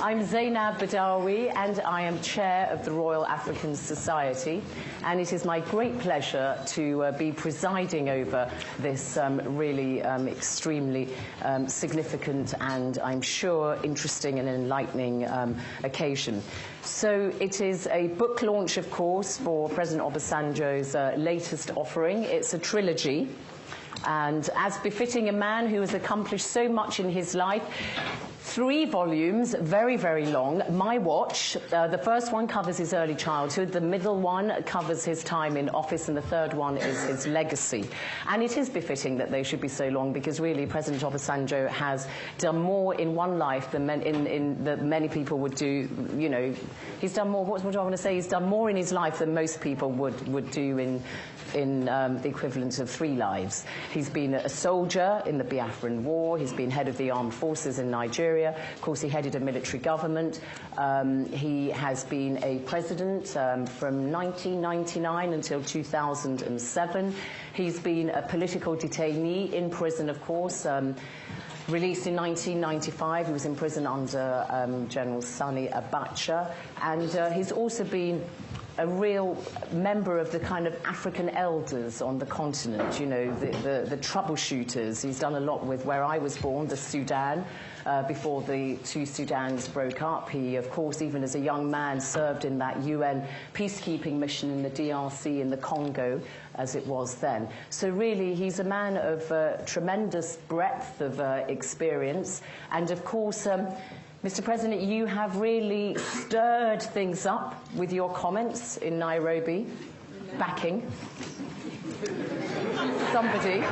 I'm Zainab Badawi, and I am Chair of the Royal African Society, and it is my great pleasure to be presiding over this really extremely significant and, I'm sure, interesting and enlightening occasion. So it is a book launch, of course, for President Obasanjo's latest offering. It's a trilogy. And as befitting a man who has accomplished so much in his life, 3 volumes, very, very long. My Watch, the first one covers his early childhood, the middle one covers his time in office, and the third one is his legacy. And it is befitting that they should be so long, because really President Obasanjo has done more in one life than many people would do. You know, he's done more, what do I want to say? He's done more in his life than most people would do in the equivalent of 3 lives. He's been a soldier in the Biafran War. He's been head of the armed forces in Nigeria. Of course, he headed a military government. He has been a president from 1999 until 2007. He's been a political detainee in prison, of course. Released in 1995, he was in prison under General Sani Abacha, and he's also been a real member of the kind of African elders on the continent, you know, the troubleshooters. He's done a lot with where I was born, the Sudan, before the 2 Sudans broke up. He, of course, even as a young man, served in that UN peacekeeping mission in the DRC in the Congo, as it was then. So really, he's a man of tremendous breadth of experience. And of course, Mr. President, you have really stirred things up with your comments in Nairobi, backing somebody.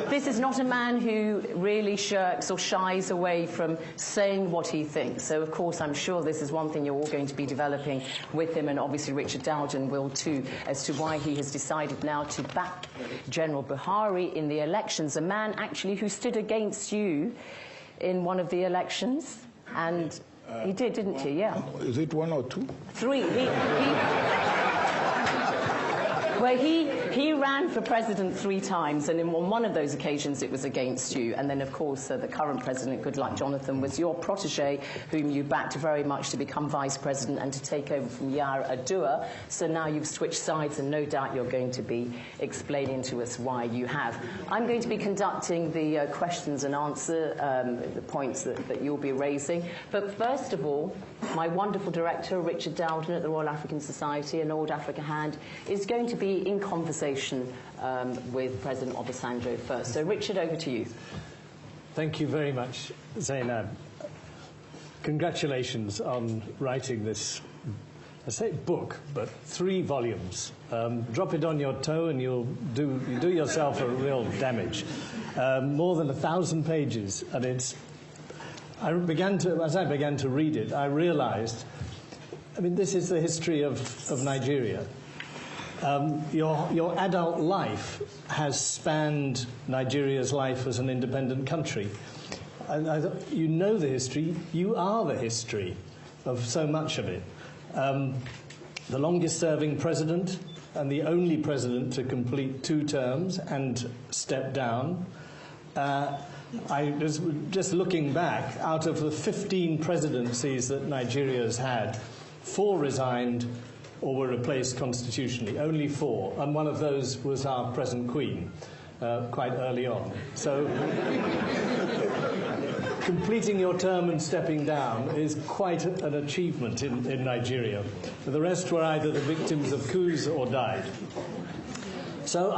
This is not a man who really shirks or shies away from saying what he thinks. So, of course, I'm sure this is one thing you're all going to be developing with him, and obviously Richard Dowden will too, as to why he has decided now to back General Buhari in the elections, a man actually who stood against you in one of the elections, and he did, didn't he? Yeah. Is it 1 or 2? 3. Well, he ran for president 3 times, and on one of those occasions it was against you. And then, of course, the current president, Goodluck Jonathan, was your protege, whom you backed very much to become vice president and to take over from Yar'Adua Adua. So now you've switched sides, and no doubt you're going to be explaining to us why you have. I'm going to be conducting the questions and answer, the points that you'll be raising. But first of all, my wonderful director, Richard Dowden at the Royal African Society, an Old Africa hand, is going to be in conversation with President Obasanjo first. So, Richard, over to you. Thank you very much, Zainab. Congratulations on writing this, I say book, but 3 volumes. Drop it on your toe and you do yourself a real damage. More than 1,000 pages, and it's. As I began to read it, I realized, I mean, this is the history of Nigeria. Your adult life has spanned Nigeria's life as an independent country. And I thought, you know the history, you are the history of so much of it. The longest serving president and the only president to complete 2 terms and step down. I was just looking back, out of the 15 presidencies that Nigeria has had, 4 resigned or were replaced constitutionally, only 4, and one of those was our present Queen, quite early on. So completing your term and stepping down is quite an achievement in Nigeria. The rest were either the victims of coups or died. So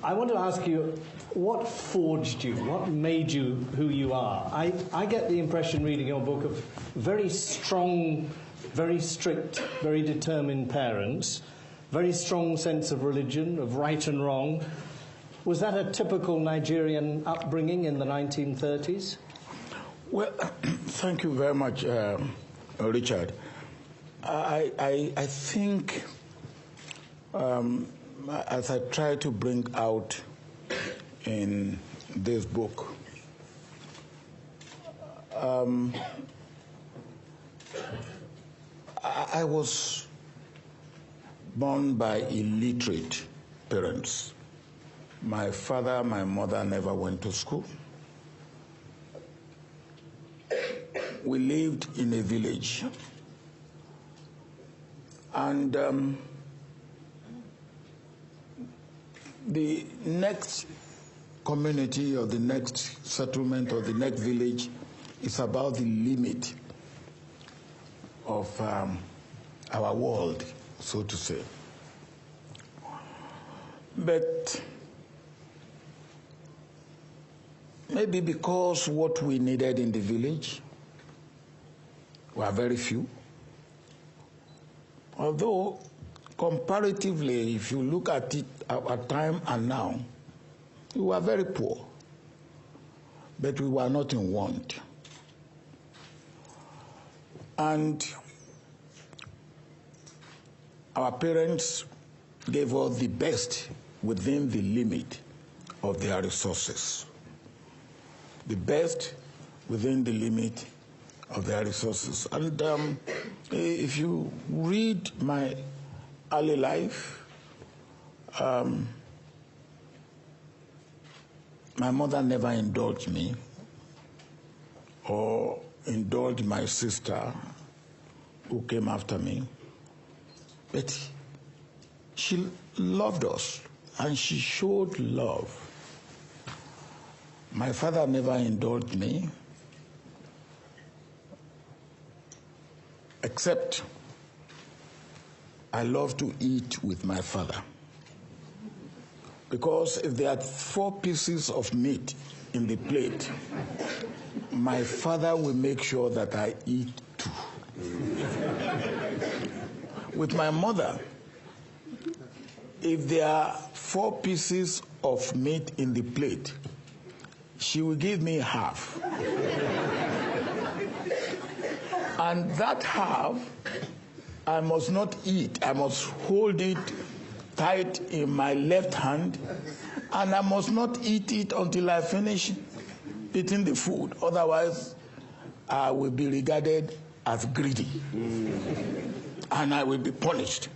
I want to ask you, what forged you? What made you who you are? I get the impression, reading your book, of very strong, very strict, very determined parents, very strong sense of religion, of right and wrong. Was that a typical Nigerian upbringing in the 1930s? Well, thank you very much, Richard. I think, as I try to bring out in this book, I was born by illiterate parents. My father, my mother never went to school. we lived in a village. And the next community or the next settlement or the next village is about the limit of our world, so to say. But maybe because what we needed in the village were very few, although comparatively, if you look at it at time and now, we were very poor, but we were not in want. And our parents gave us the best within the limit of their resources. The best within the limit of their resources. And if you read my early life, my mother never indulged me or indulged my sister who came after me, but she loved us and she showed love. My father never indulged me, except I love to eat with my father. Because if there are 4 pieces of meat in the plate, my father will make sure that I eat 2. With my mother, if there are 4 pieces of meat in the plate, she will give me half. And that half, I must not eat. I must hold it tight in my left hand, and I must not eat it until I finish eating the food. Otherwise, I will be regarded as greedy, and I will be punished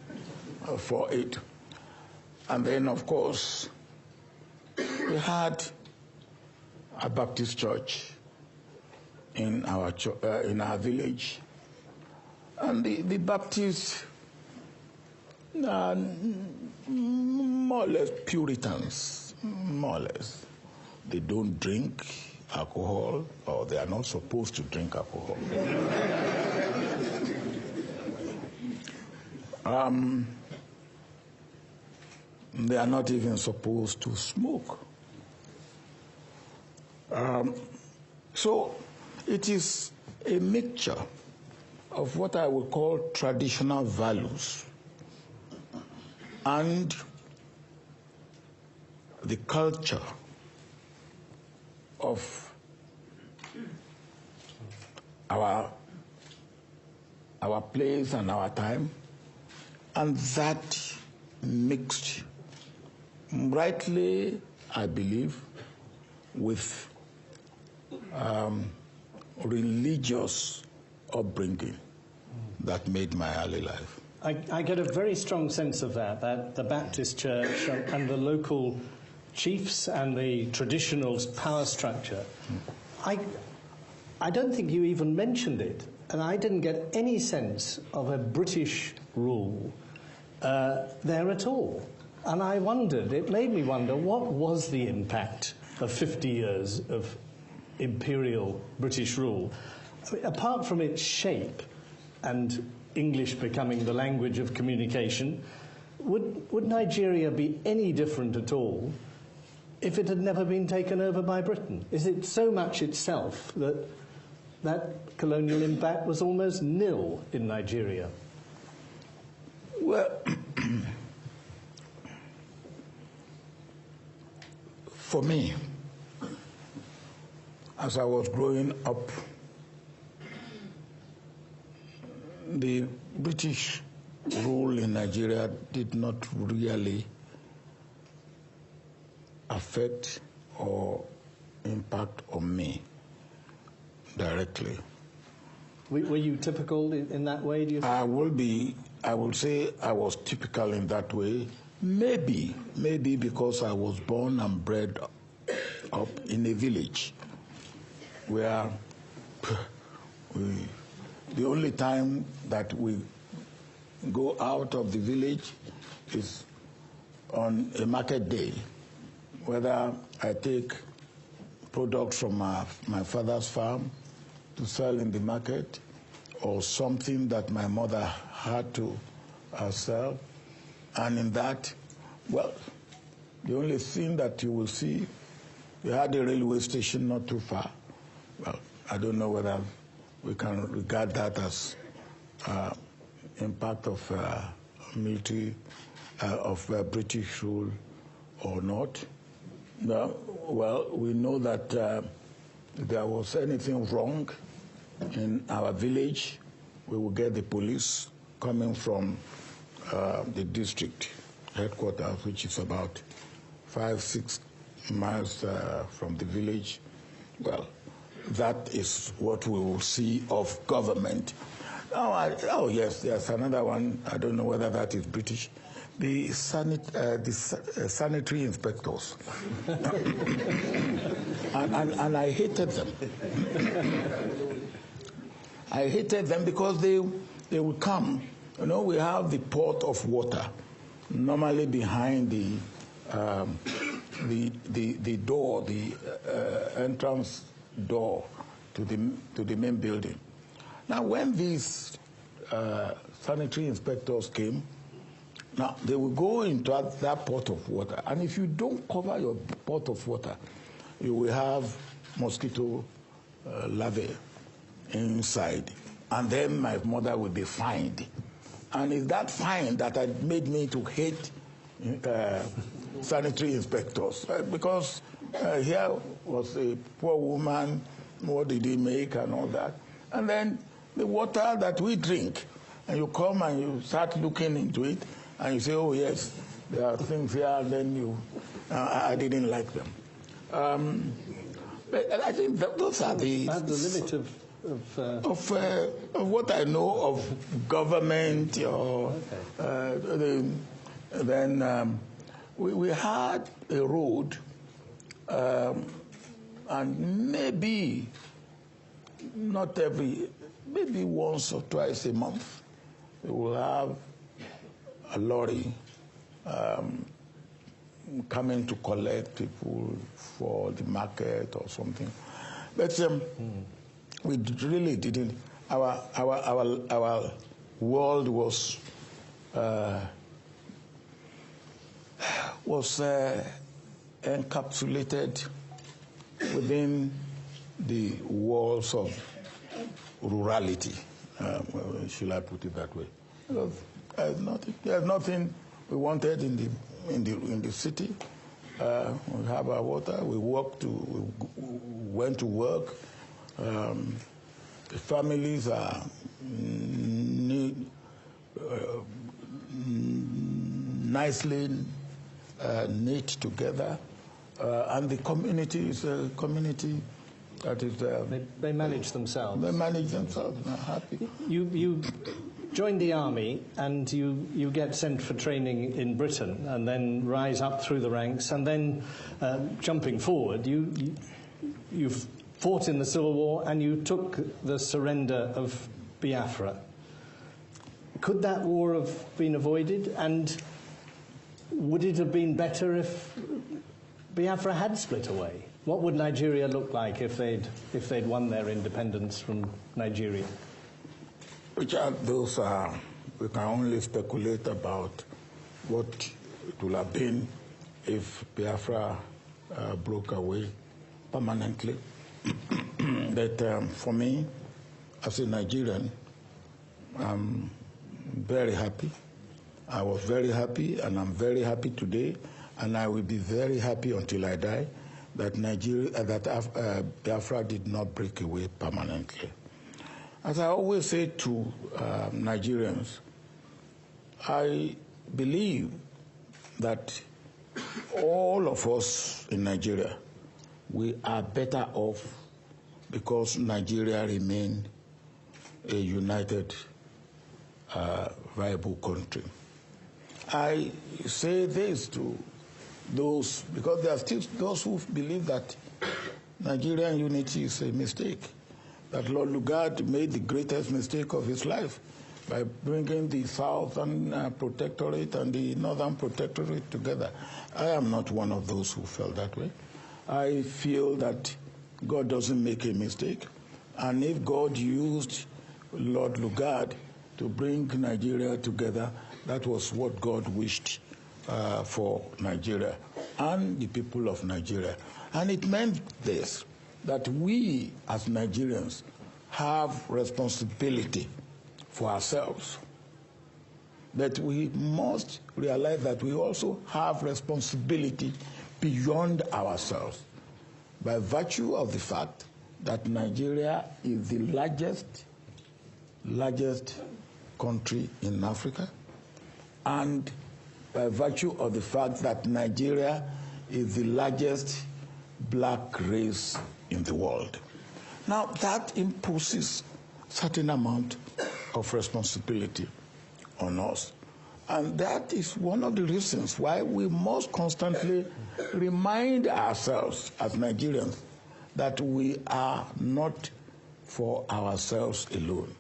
for it. And then, of course, we had a Baptist church in our village, and the Baptists are more or less Puritans, more or less. They don't drink alcohol, or they are not supposed to drink alcohol. They are not even supposed to smoke. So it is a mixture of what I would call traditional values and the culture of our place and our time, and that mixed, rightly, I believe, with religious upbringing that made my early life. I get a very strong sense of that the Baptist church and the local chiefs and the traditional power structure. I don't think you even mentioned it, and I didn't get any sense of a British rule there at all. And I wondered, it made me wonder, what was the impact of 50 years of imperial British rule? I mean, apart from its shape and English becoming the language of communication, would Nigeria be any different at all if it had never been taken over by Britain? Is it so much itself that that colonial impact was almost nil in Nigeria? Well, for me, as I was growing up, the British rule in Nigeria did not really affect or impact on me directly. Were you typical in that way, do you think? I will say I was typical in that way. Maybe because I was born and bred up in a village where The only time that we go out of the village is on a market day, whether I take products from my father's farm to sell in the market, or something that my mother had to sell. And in that, well, the only thing that you will see, we had a railway station not too far. Well, I don't know whether we can regard that as impact of military, of British rule or not. Well, we know that if there was anything wrong in our village, we will get the police coming from the district headquarters, which is about 5-6 miles from the village. Well, that is what we will see of government. Oh yes, there's another one. I don't know whether that is British. The sanitary inspectors. and I hated them. I hated them because they would come. You know, we have the port of water, normally behind the door, the entrance door to the main building. Now, when these sanitary inspectors came, now they will go into that pot of water, and if you don't cover your pot of water, you will have mosquito larvae inside, and then my mother will be fined. And it's that fine that had made me to hate sanitary inspectors, because here was a poor woman, what did he make and all that. And then the water that we drink, and you come and you start looking into it, and you say, oh yes, there are things here, and then I didn't like them. But I think those are the limit of what I know of government. Or then we had a road, and maybe not maybe once or twice a month, we will have a lorry coming to collect people for the market or something. But we really didn't. Our world was encapsulated within the walls of rurality. Should I put it that way? There's nothing we wanted in the city. We have our water. We went to work. The families are nicely knit together, and the community is a community that is. They manage themselves. They manage themselves. They're happy. You joined the army, and you get sent for training in Britain, and then rise up through the ranks, and then jumping forward, you've fought in the Civil War, and you took the surrender of Biafra. Could that war have been avoided? And would it have been better if Biafra had split away? What would Nigeria look like if they'd won their independence from Nigeria? Richard, those are, we can only speculate about what it would have been if Biafra broke away permanently. But for me, as a Nigerian, I'm very happy. I was very happy, and I'm very happy today, and I will be very happy until I die that Biafra did not break away permanently. As I always say to Nigerians, I believe that all of us in Nigeria, we are better off because Nigeria remained a united, viable country. I say this to those, because there are still those who believe that Nigerian unity is a mistake. that Lord Lugard made the greatest mistake of his life by bringing the Southern Protectorate and the Northern Protectorate together. I am not one of those who felt that way. I feel that God doesn't make a mistake, and if God used Lord Lugard to bring Nigeria together, that was what God wished for Nigeria and the people of Nigeria. And it meant this, that we as Nigerians have responsibility for ourselves. But we must realize that we also have responsibility beyond ourselves by virtue of the fact that Nigeria is the largest country in Africa, and by virtue of the fact that Nigeria is the largest black race in the world. Now, that imposes certain amount of responsibility on us. And that is one of the reasons why we must constantly remind ourselves as Nigerians that we are not for ourselves alone.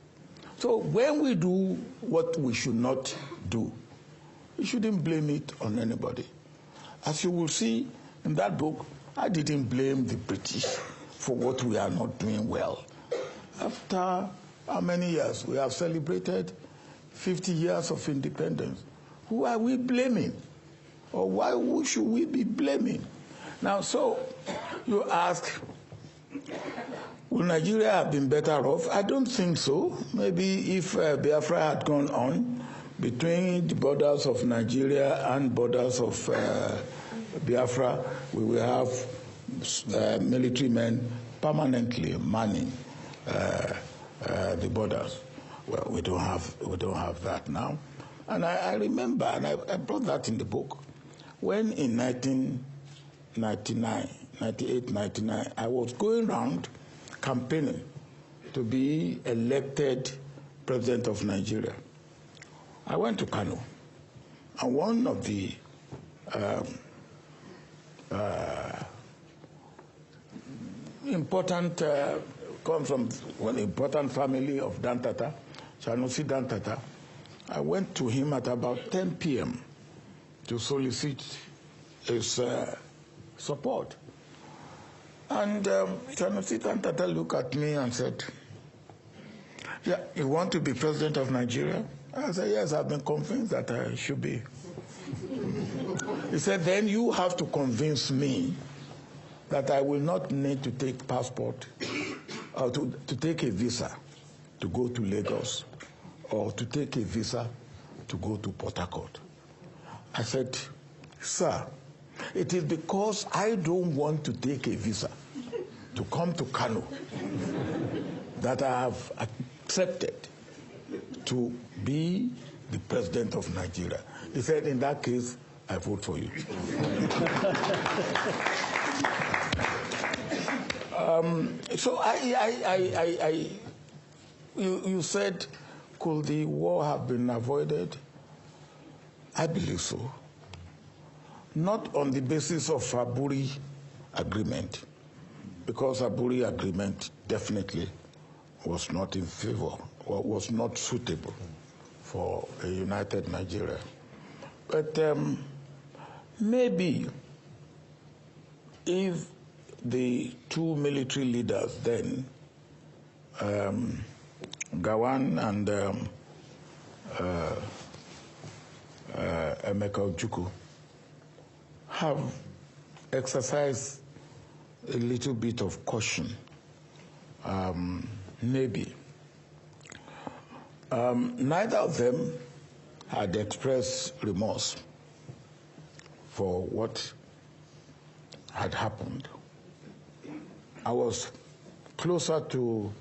So when we do what we should not do, we shouldn't blame it on anybody. As you will see in that book, I didn't blame the British for what we are not doing well. After how many years? We have celebrated 50 years of independence. Who are we blaming? Or who should we be blaming? Now, so you ask, would Nigeria have been better off? I don't think so. Maybe if Biafra had gone on between the borders of Nigeria and borders of Biafra, we will have military men permanently manning the borders. Well, we don't have that now. And I remember, and I brought that in the book, when in 1998, 99, I was going around campaigning to be elected president of Nigeria. I went to Kano, and one of the important, come from one important family of Dantata, Sanusi Dantata. I went to him at about 10 p.m. to solicit his support. And Sanusi Dantata looked at me and said, "Yeah, you want to be president of Nigeria?" I said, "Yes, I've been convinced that I should be." He said, "Then you have to convince me that I will not need to take passport or to take a visa to go to Lagos or to take a visa to go to Port Harcourt." I said, "Sir, it is because I don't want to take a visa to come to Kano that I have accepted to be the president of Nigeria." He said, "In that case, I vote for you." So you said, could the war have been avoided? I believe so. Not on the basis of Aburi Agreement, because Aburi Agreement definitely was not in favor or was not suitable for a united Nigeria. But maybe if the two military leaders then, Gawan and Emeka Ojukwu, have exercised a little bit of caution, maybe. Neither of them had expressed remorse for what had happened. I was closer to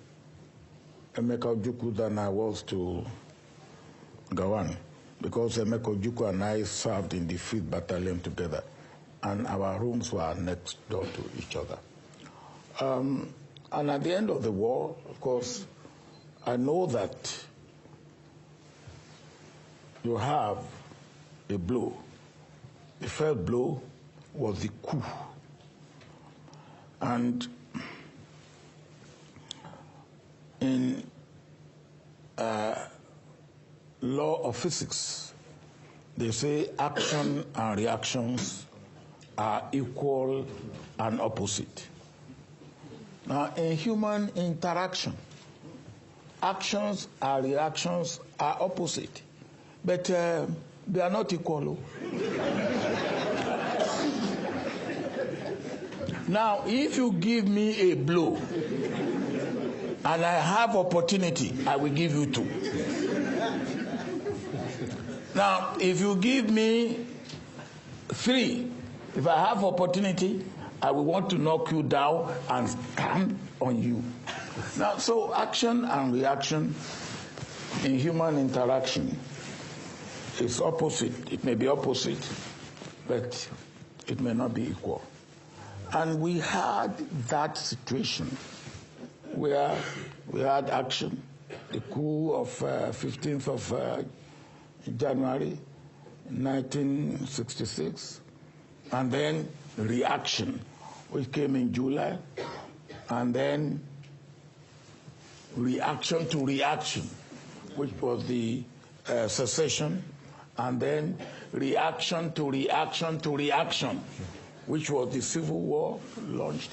Emeka Ojukwu than I was to Gawan, because Emeka Ojukwu and I served in the 5th Battalion together, and our rooms were next door to each other. And at the end of the war, of course, I know that you have a blow. The first blow was the coup. And in law of physics, they say action and reactions are equal and opposite. Now, in human interaction, actions and reactions are opposite, but they are not equal. Now, if you give me a blow and I have opportunity, I will give you two. Now, if you give me three, if I have opportunity, I will want to knock you down and stand on you. Now, so action and reaction in human interaction is opposite. It may be opposite, but it may not be equal. And we had that situation where we had action, the coup of 15th of January 1966, and then reaction, which came in July, and then reaction to reaction, which was the secession, and then reaction to reaction to reaction, which was the Civil War launched.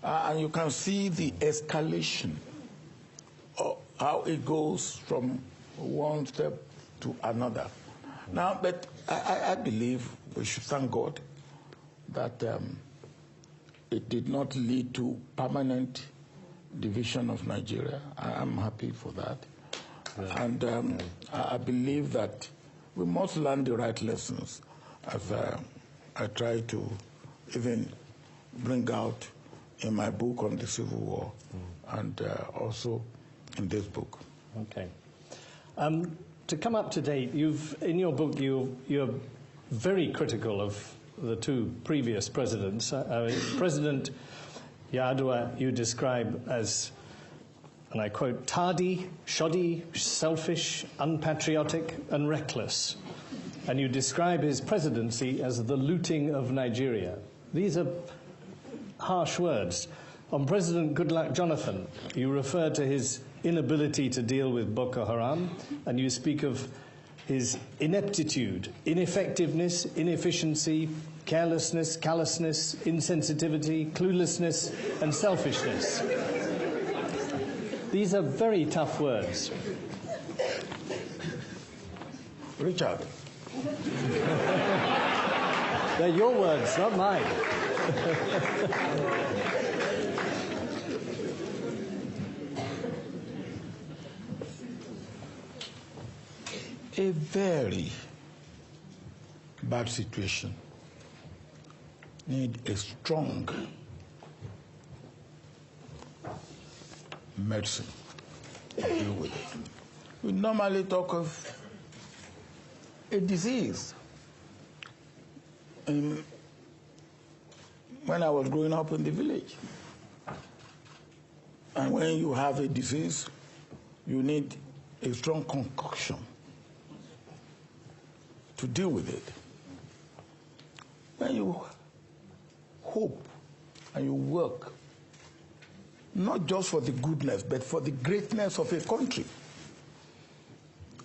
And you can see the escalation of how it goes from one step to another. Now, but I believe we should thank God that it did not lead to permanent division of Nigeria. I am happy for that. Yeah. And I believe that we must learn the right lessons, as I try to even bring out in my book on the Civil War and also in this book. Okay. To come up to date, in your book you're very critical of the two previous presidents. President Yar'Adua you describe as, and I quote, tardy, shoddy, selfish, unpatriotic, and reckless. And you describe his presidency as the looting of Nigeria. These are harsh words. On President Goodluck Jonathan, you refer to his inability to deal with Boko Haram, and you speak of his ineptitude, ineffectiveness, inefficiency, carelessness, callousness, insensitivity, cluelessness, and selfishness. These are very tough words. Richard. They're your words, not mine. A very bad situation need a strong medicine to deal with it. We normally talk of a disease. When I was growing up in the village, and when you have a disease, you need a strong concoction to deal with it. When you hope and you work, not just for the goodness, but for the greatness of a country,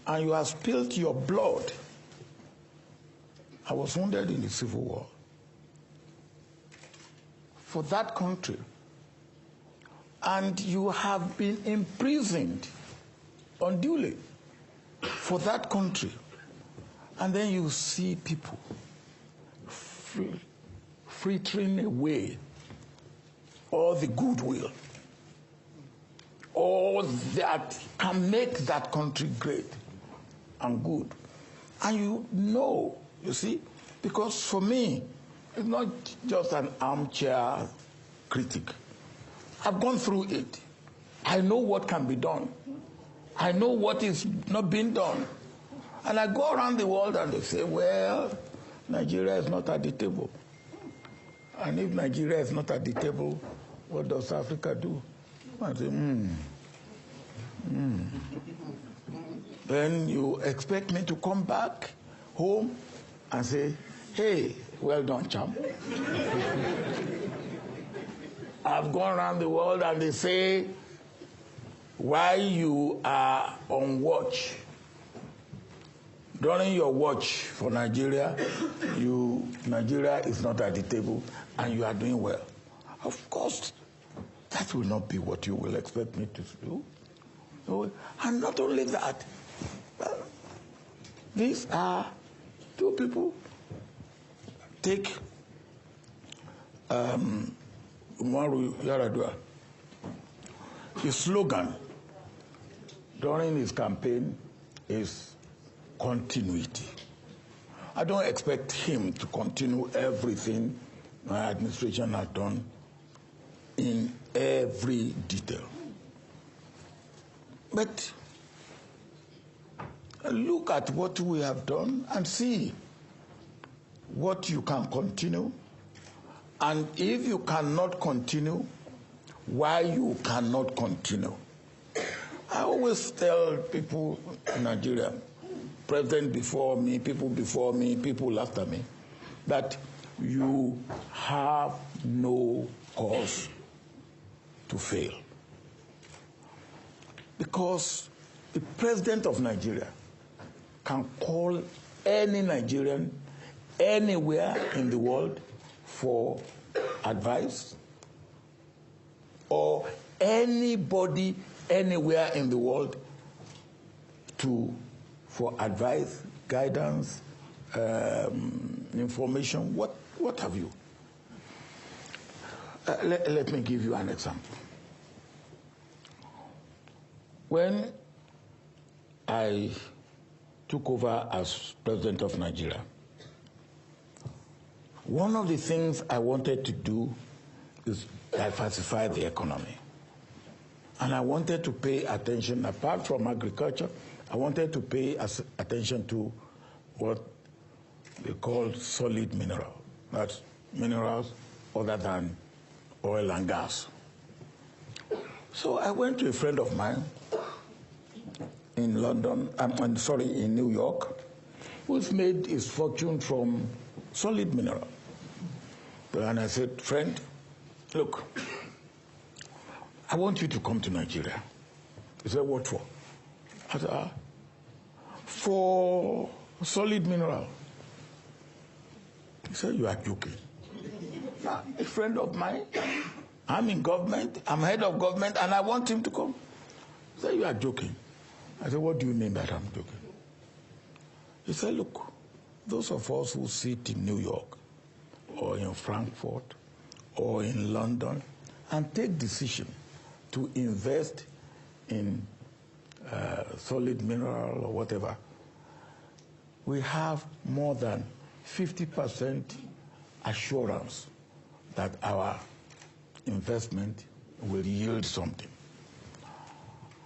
and you have spilled your blood. I was wounded in the Civil War. For that country, and you have been imprisoned unduly for that country, and then you see people frittering away all the goodwill, all that can make that country great and good. And you see, because for me, it's not just an armchair critic. I've gone through it. I know what can be done. I know what is not being done. And I go around the world and they say, well, Nigeria is not at the table. And if Nigeria is not at the table, what does Africa do? I say, Then you expect me to come back home and say, hey, well done, champ. I've gone around the world and they say, while you are on watch, during your watch for Nigeria, Nigeria is not at the table and you are doing well. Of course, that will not be what you will expect me to do. So, and not only that, these are two people. Take Umaru Yar'Adua. His slogan during his campaign is continuity. I don't expect him to continue everything my administration has done in every detail. But look at what we have done and see what you can continue, and if you cannot continue, why you cannot continue. I always tell people in Nigeria, president before me, people after me, that you have no cause to fail. Because the president of Nigeria can call any Nigerian anywhere in the world for advice, or anybody anywhere in the world for advice, guidance, information, what have you. Let me give you an example. When I took over as president of Nigeria, one of the things I wanted to do is diversify the economy. And I wanted to pay attention, apart from agriculture, I wanted to pay attention to what they call solid mineral. That's minerals other than oil and gas. So I went to a friend of mine in in New York, who's made his fortune from solid mineral. And I said, friend, look, I want you to come to Nigeria. He said, what for? I said, for solid mineral. He said, you are joking. A friend of mine, I'm in government, I'm head of government, and I want him to come. He said, you are joking. I said, what do you mean that I'm joking? He said, look, those of us who sit in New York or in Frankfurt or in London and take decision to invest in solid mineral or whatever, we have more than 50% assurance that our investment will yield something.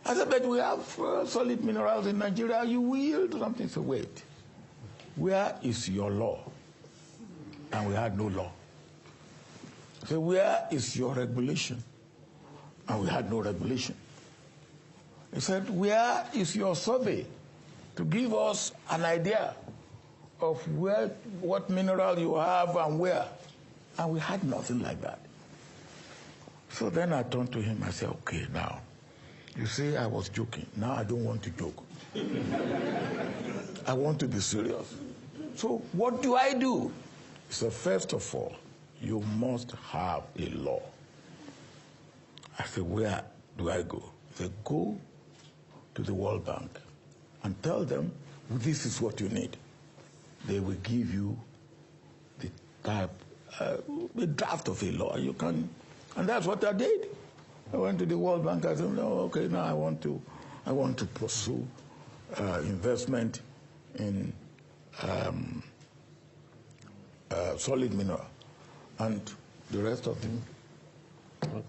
I said, but we have solid minerals in Nigeria, you will yield something. So wait, where is your law? And we had no law. So where is your regulation? And we had no regulation. He said, where is your survey to give us an idea of what mineral you have and where? And we had nothing like that. So then I turned to him, I said, okay, now, you say I was joking. Now I don't want to joke. I want to be serious. So what do I do? He said, first of all, you must have a law. I said, where do I go? He said, go to the World Bank and tell them this is what you need. They will give you the draft of a law. You can, and that's what I did. I went to the World Bank. I said, no, okay, now I want to pursue investment in solid mineral, and the rest of them. Okay.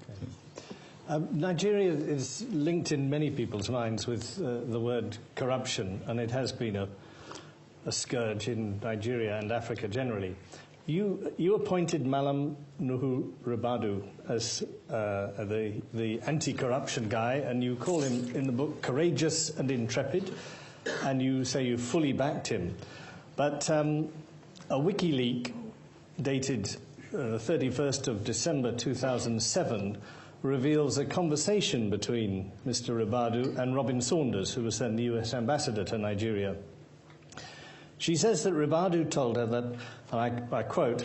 Nigeria is linked in many people's minds with the word corruption, and it has been a scourge in Nigeria and Africa generally. You appointed Malam Nuhu Ribadu as the anti-corruption guy, and you call him in the book courageous and intrepid, and you say you fully backed him. But a WikiLeaks dated 31st of December 2007 reveals a conversation between Mr. Ribadu and Robin Saunders, who was then the US ambassador to Nigeria. She says that Ribadu told her that, and I quote,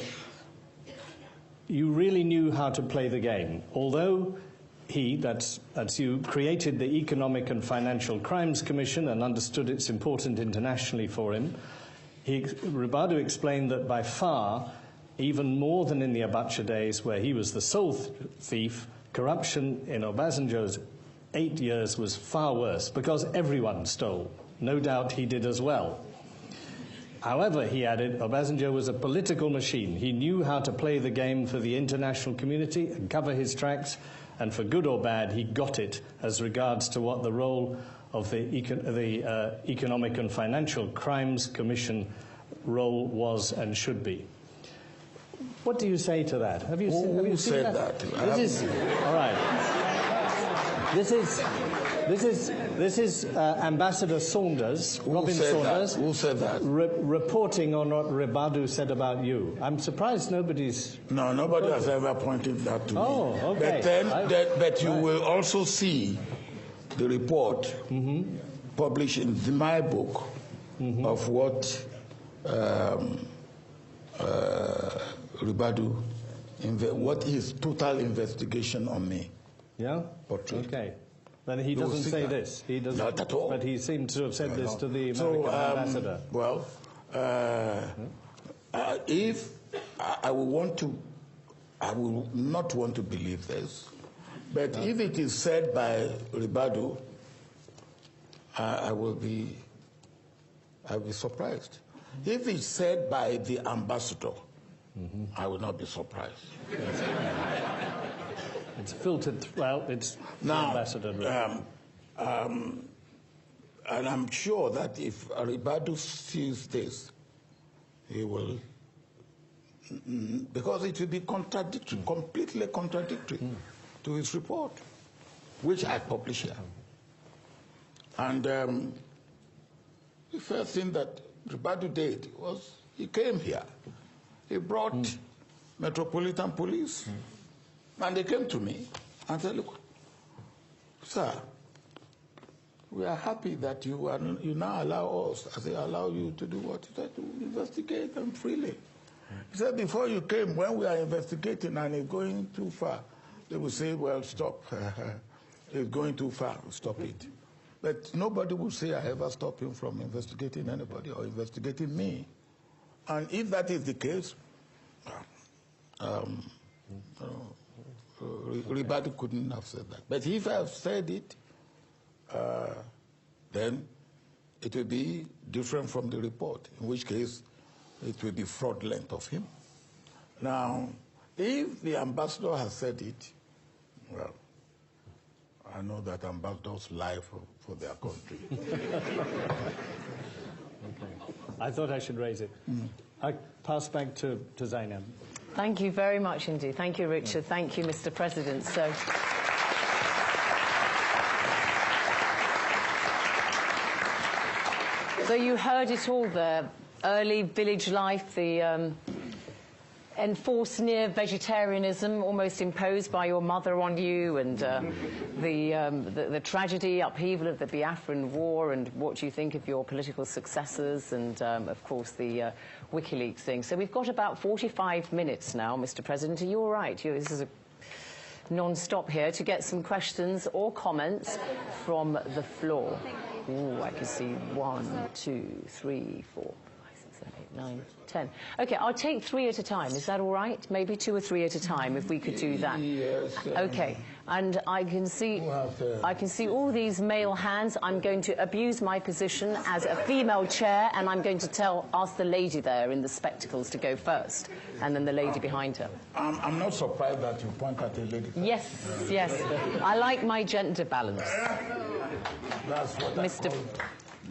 "You really knew how to play the game. Although he, that's you, created the Economic and Financial Crimes Commission and understood it's important internationally for him, Ribadu explained that by far, even more than in the Abacha days where he was the sole thief, corruption in Obasanjo's 8 years was far worse because everyone stole. No doubt he did as well. However," he added, "Obasanjo was a political machine. He knew how to play the game for the international community and cover his tracks, and for good or bad, he got it as regards to what the role of the Economic and Financial Crimes Commission role was and should be." What do you say to that? Have you seen that? This is all right. This is Ambassador Saunders, Robin Saunders. Who said that? Reporting on what Ribadu said about you. I'm surprised nobody's... No, nobody has ever pointed that to me. Oh, okay. But you will also see the report published in my book of what Ribadu, what his total investigation on me. Yeah? Portrayed. Okay. But he doesn't say this. He doesn't. Not at all. But he seems to have said this to the American ambassador. Well, if I will not want to believe this, but if it is said by Ribadu, I will be surprised. If it's said by the ambassador, I will not be surprised. It's filtered. Well, it's now, the ambassador. And I'm sure that if Ribadu sees this, he will, because it will be contradictory, completely contradictory to his report, which I publish here. And the first thing that Ribadu did was he came here. He brought Metropolitan Police. And they came to me and said, "Look, sir, we are happy that you now allow us, as they allow you to do what you said, to investigate them freely." He said, "Before you came, when we are investigating and it's going too far, they will say, well, stop. It's going too far, stop it." But nobody will say I ever stopped him from investigating anybody or investigating me. And if that is the case, Ribadu couldn't have said that. But if I have said it, then it will be different from the report, in which case it will be fraudulent of him. Now, if the ambassador has said it, well, I know that ambassadors lie for their country. Okay. I thought I should raise it. I pass back to Zainab. Thank you very much indeed. Thank you, Richard. Thank you, Mr. President. So you heard it all there. Early village life, the enforced near vegetarianism almost imposed by your mother on you, and the tragedy, upheaval of the Biafran War, and what you think of your political successors, and of course the WikiLeaks thing. So we've got about 45 minutes now, Mr. President. Are you all right? This is a non-stop here to get some questions or comments from the floor. Ooh, I can see 1, 2, 3, 4, 5, 6, 7, 8, 9, 10. Okay, I'll take 3 at a time. Is that all right? Maybe 2 or 3 at a time, if we could do that. Yes. Okay, and I can see all these male hands. I'm going to abuse my position as a female chair, and I'm going to ask the lady there in the spectacles to go first, and then the lady behind her. I'm not surprised that you point at a lady. Yes, yes. I like my gender balance. That's what I call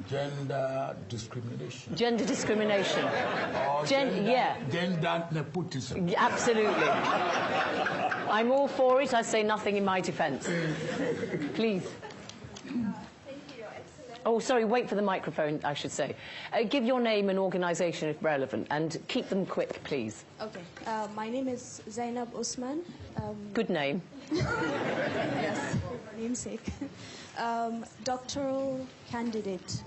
gender discrimination. Gender discrimination. Gender nepotism. Absolutely. I'm all for it. I say nothing in my defence. Please. Thank you, excellent. Oh, sorry, wait for the microphone, I should say. Give your name and organisation if relevant, and keep them quick, please. Okay. My name is Zainab Usman. Good name. Yes, namesake. Doctoral candidate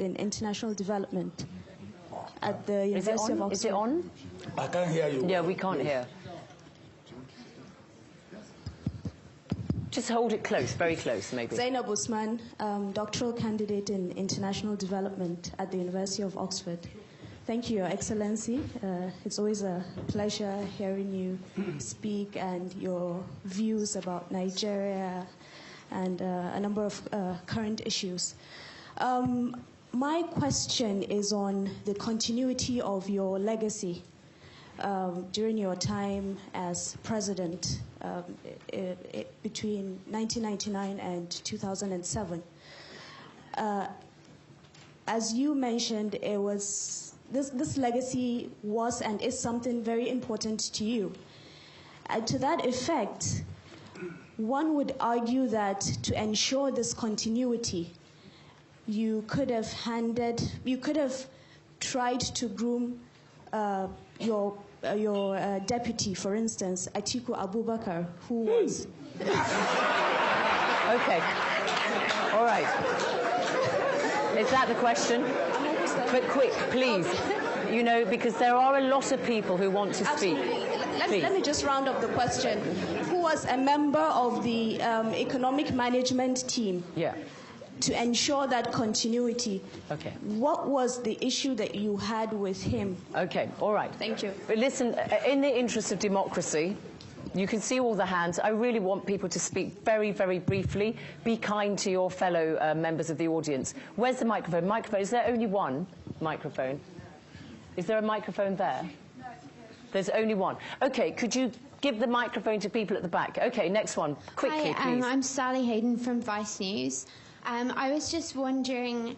in international development at the University of Oxford. Is it on? I can't hear you. Yeah, we can't hear. Just hold it close, very close, maybe. Zainab Usman, doctoral candidate in international development at the University of Oxford. Thank you, Your Excellency. It's always a pleasure hearing you speak and your views about Nigeria and a number of current issues. My question is on the continuity of your legacy during your time as president between 1999 and 2007. As you mentioned, it was this legacy was and is something very important to you. And to that effect, one would argue that to ensure this continuity, you could have tried to groom your deputy, for instance, Atiku Abubakar, who was... Okay. All right. Is that the question? But quick, please. You know, because there are a lot of people who want to speak. Let me just round up the question. Who was a member of the economic management team? Yeah. To ensure that continuity. Okay. What was the issue that you had with him? Okay, all right. Thank you. But listen, in the interest of democracy, you can see all the hands. I really want people to speak very, very briefly. Be kind to your fellow members of the audience. Where's the microphone? Microphone. Is there only one microphone? Is there a microphone there? No, there's only one. Okay, could you give the microphone to people at the back? Okay, next one. Quickly, please. I'm Sally Hayden from Vice News. I was just wondering,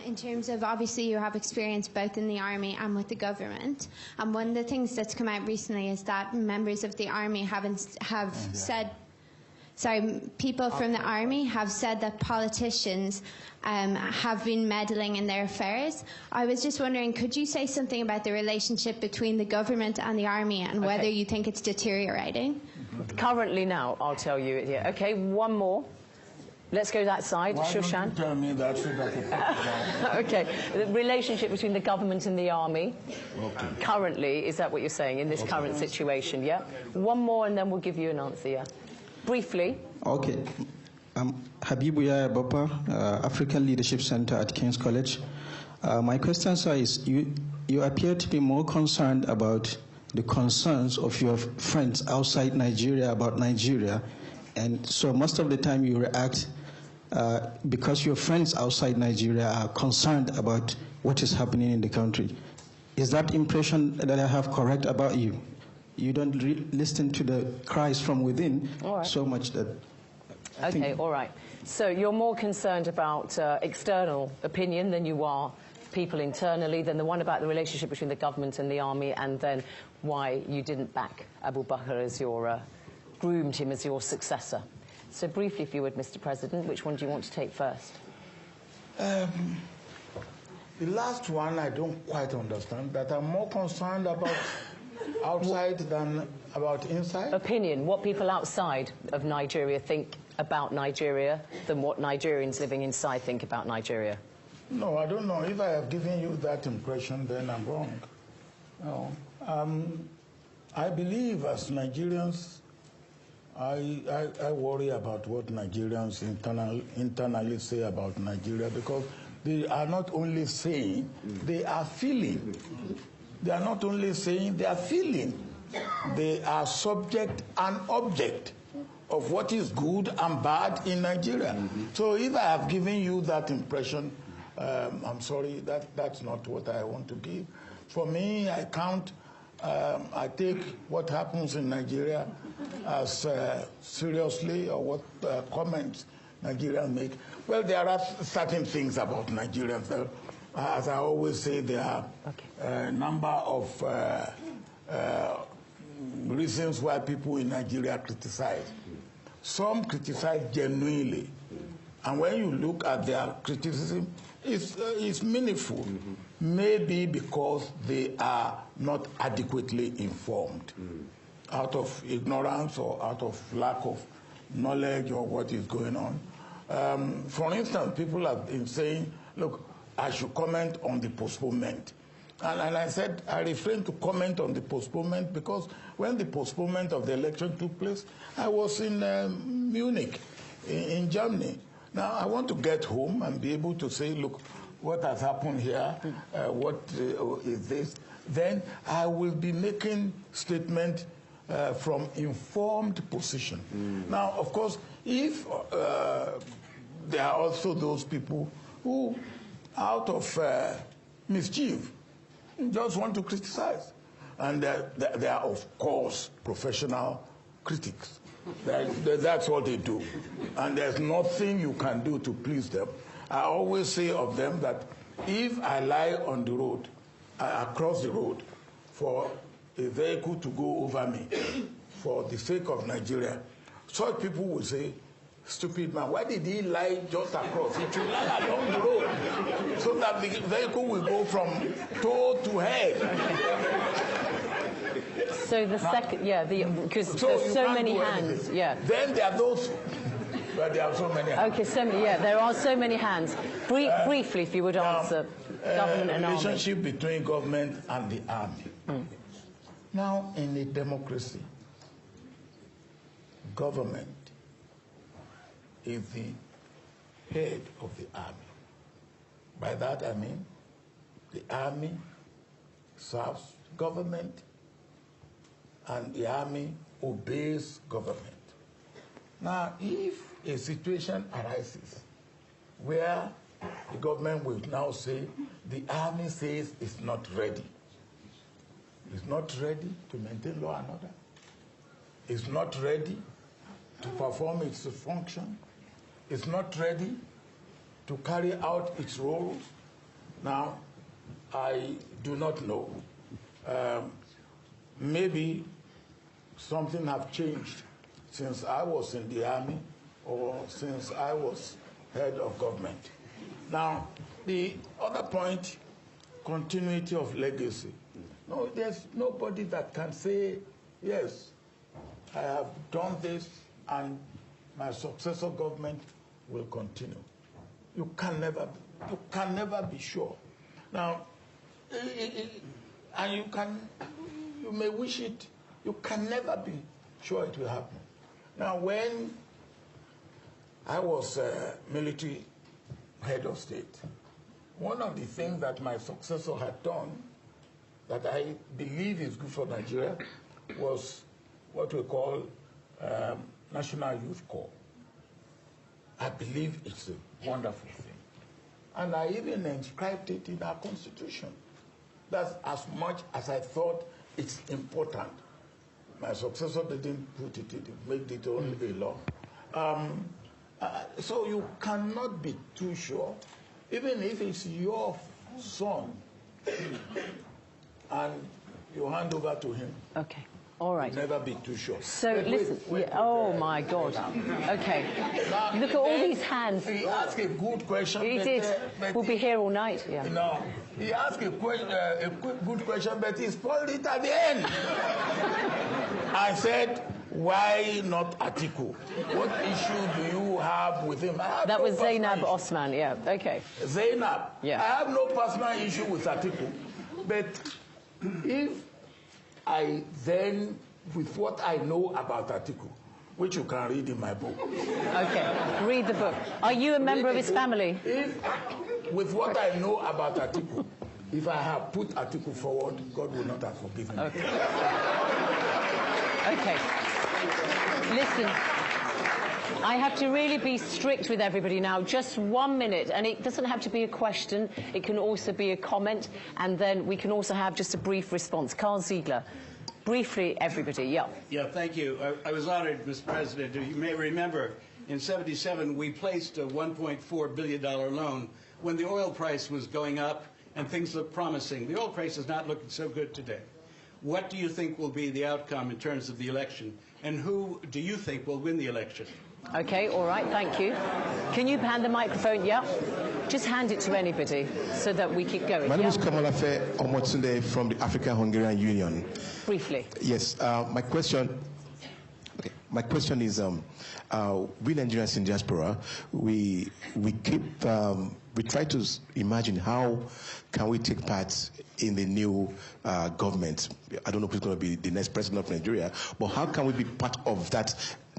in terms of, obviously you have experience both in the army and with the government, and one of the things that's come out recently is that members of the army people from the army have said that politicians have been meddling in their affairs. I was just wondering, could you say something about the relationship between the government and the army and whether you think it's deteriorating? Currently now, I'll tell you. Yeah. Okay, one more. Let's go that side. Why Shushan. don't you tell me that so that Okay. The relationship between the government and the army. Okay. Currently, is that what you're saying, in this current situation, yeah? One more and then we'll give you an answer, yeah? Briefly. Okay. Habibu Yaya Bapa, African Leadership Center at King's College. My question, sir, is you appear to be more concerned about the concerns of your friends outside Nigeria about Nigeria. And so most of the time you react because your friends outside Nigeria are concerned about what is happening in the country. Is that impression that I have correct about you? You don't listen to the cries from within so much that... Okay, all right. So you're more concerned about external opinion than you are people internally, than the one about the relationship between the government and the army, and then why you didn't back Abu Bakr as your... groomed him as your successor. So briefly, if you would, Mr. President, which one do you want to take first? The last one I don't quite understand, that I'm more concerned about outside than about inside. Opinion, what people outside of Nigeria think about Nigeria than what Nigerians living inside think about Nigeria. No, I don't know. If I have given you that impression, then I'm wrong. No. I believe as Nigerians, I worry about what Nigerians internally say about Nigeria, because they are not only saying, they are feeling. They are not only saying, they are feeling. They are subject and object of what is good and bad in Nigeria. So if I have given you that impression, I'm sorry, that's not what I want to give. For me, I take what happens in Nigeria as seriously, or what comments Nigerians make. Well, there are certain things about Nigerians. As I always say, there are a number of reasons why people in Nigeria criticize. Some criticize genuinely. And when you look at their criticism, it's meaningful. Maybe because they are not adequately informed. out of ignorance or out of lack of knowledge or what is going on. For instance, people have been saying, look, I should comment on the postponement. And I said I refrained to comment on the postponement because when the postponement of the election took place, I was in Munich, in Germany. Now, I want to get home and be able to say, look, what has happened here, what is this? Then I will be making statement from informed position. Now, of course, if there are also those people who, out of mischief, just want to criticize. And they are, of course, professional critics. That's what they do. And there's nothing you can do to please them. I always say of them that if I lie on the road, across the road, for a vehicle to go over me, for the sake of Nigeria, such people will say, stupid man, why did he lie just across? He should lie along the road so that the vehicle will go from toe to head. So the second, yeah, because there's so many hands, yeah. Then there are those, but there are so many hands. Okay, so many, yeah, there are so many hands. Briefly, if you would answer, government and army. Relationship between government and the army. Now, in a democracy, government is the head of the army. By that I mean the army serves government and the army obeys government. Now, if a situation arises where the government will now say the army says it's not ready, it's not ready to maintain law and order, it's not ready to perform its function, it's not ready to carry out its roles. Now, I do not know. Maybe something have changed since I was in the army or since I was head of government. Now, the other point, continuity of legacy. No, there's nobody that can say, yes, I have done this and my successor government will continue. You can never be sure. Now, and you may wish it, you can never be sure it will happen. Now, when I was military head of state, one of the things that my successor had done that I believe is good for Nigeria was what we call National Youth Corps. I believe it's a wonderful thing. And I even inscribed it in our constitution. That's as much as I thought it's important. My successor didn't put it in, made it only a law. So you cannot be too sure, even if it's your son, and you hand over to him. Okay. All right. Never be too sure. So listen. Oh my God. Okay. Now, look at all these hands. He asked a good question. He did. We'll be here all night. Yeah. No. He asked a good question, but he spoiled it at the end. I said, why not Atiku? What issue do you have with him? That was Zainab Osman. Yeah. Okay. Zainab. Yeah. I have no personal issue with Atiku, but if I then, with what I know about Atiku, which you can read in my book. Okay, read the book. Are you a member of his family? If, with what I know about Atiku, if I have put Atiku forward, God will not have forgiven me. Okay. Okay. Listen, I have to really be strict with everybody now. Just 1 minute, and it doesn't have to be a question. It can also be a comment, and then we can also have just a brief response. Carl Ziegler, briefly, everybody. Yeah. Yeah, thank you. I was honored, Mr. President. You may remember, in '77, we placed a $1.4 billion loan when the oil price was going up and things looked promising. The oil price is not looking so good today. What do you think will be the outcome in terms of the election, and who do you think will win the election? Okay, all right, thank you. Can you hand the microphone? Yeah. Just hand it to anybody so that we keep going. My name is Kamalafe Omotunde from the African-Hungarian Union. Briefly. Yes. My question is, we Nigerians in diaspora, we try to imagine how can we take part in the new government. I don't know who's going to be the next president of Nigeria, but how can we be part of that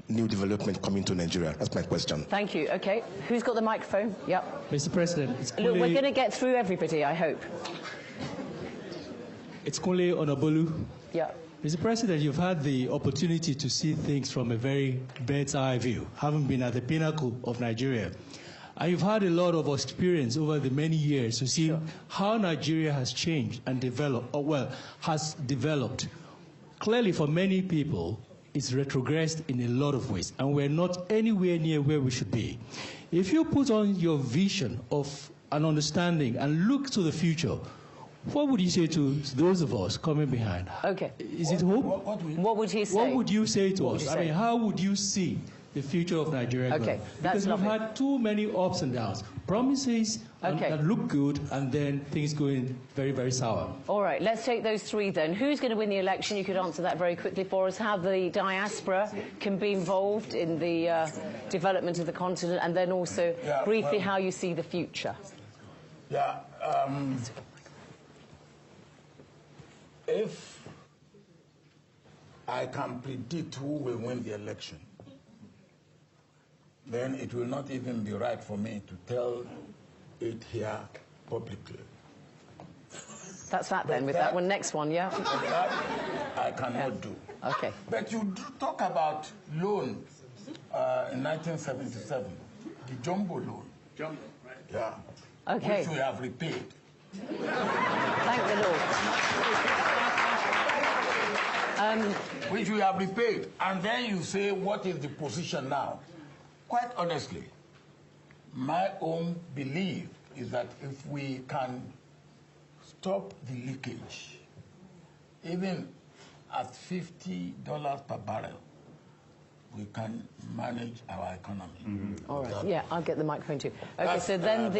new development coming to Nigeria? That's my question. Thank you. Okay. Who's got the microphone? Yep. Mr. President, it's Look, we're going to get through everybody, I hope. It's Kunle Onobolu. Yeah. Mr. President, you've had the opportunity to see things from a very bird's eye view, having been at the pinnacle of Nigeria. And you've had a lot of experience over the many years to see how Nigeria has changed and developed, or well, has developed. Clearly, for many people, it's retrogressed in a lot of ways, and we're not anywhere near where we should be. If you put on your vision of an understanding and look to the future, what would you say to those of us coming behind? Okay. Is it hope? What would he say? What would you say to us? I mean, how would you see the future of Nigeria going? Because we've had too many ups and downs. Promises that look good, and then things going very, very sour. All right, let's take those three then. Who's going to win the election? You could answer that very quickly for us. How the diaspora can be involved in the development of the continent, and then also briefly how you see the future. Yeah. If I can predict who will win the election, then it will not even be right for me to tell it here publicly. That's that then, with that one. Next one, yeah? That I cannot do. Okay. But you talk about loan in 1977, the jumbo loan. Jumbo, right? Yeah. Okay. Which we have repaid. Thank the Lord. Which we have repaid. And then you say, what is the position now? Quite honestly, my own belief is that if we can stop the leakage, even at $50 per barrel, we can manage our economy. All right. Yeah, I'll get the microphone too. Okay, so then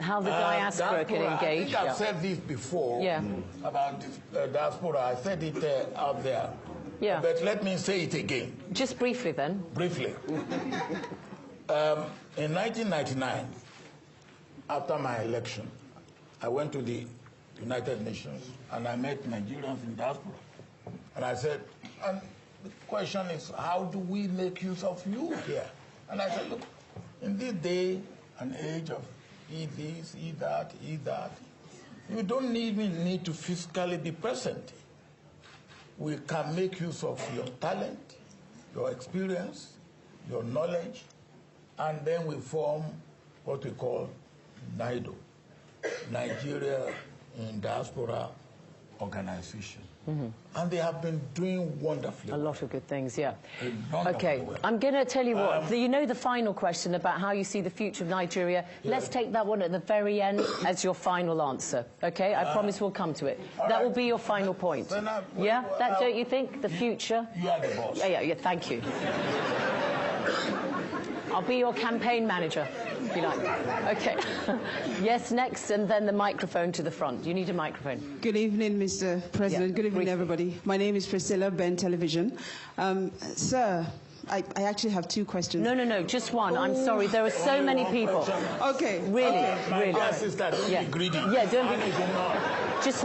how the diaspora can engage. I think I've said this before about this, diaspora. I said it up there. Yeah. But let me say it again. Just briefly then. Briefly. In 1999, after my election, I went to the United Nations and I met Nigerians in diaspora. And I said, and the question is, how do we make use of you here? And I said, look, in this day and age of eat this, eat that, you don't even need to physically be present. We can make use of your talent, your experience, your knowledge, and then we form what we call NIDO, Nigeria in Diaspora Organization. And they have been doing wonderfully. A lot of good things, yeah. Okay, I'm going to tell you what, you know the final question about how you see the future of Nigeria. Let's take that one at the very end as your final answer, okay? I promise we'll come to it. That will be your final point. Yeah, that don't you think? The future? You are the boss. Yeah, thank you. I'll be your campaign manager, if you like. Okay. Yes, next, and then the microphone to the front. You need a microphone. Good evening, Mr. President. Yeah, good evening, everybody. My name is Priscilla, Ben Television. Sir, I actually have two questions. No, just one. I'm sorry. There are so many people. Okay. Really. My sister, don't be greedy. Yeah, don't be greedy. Just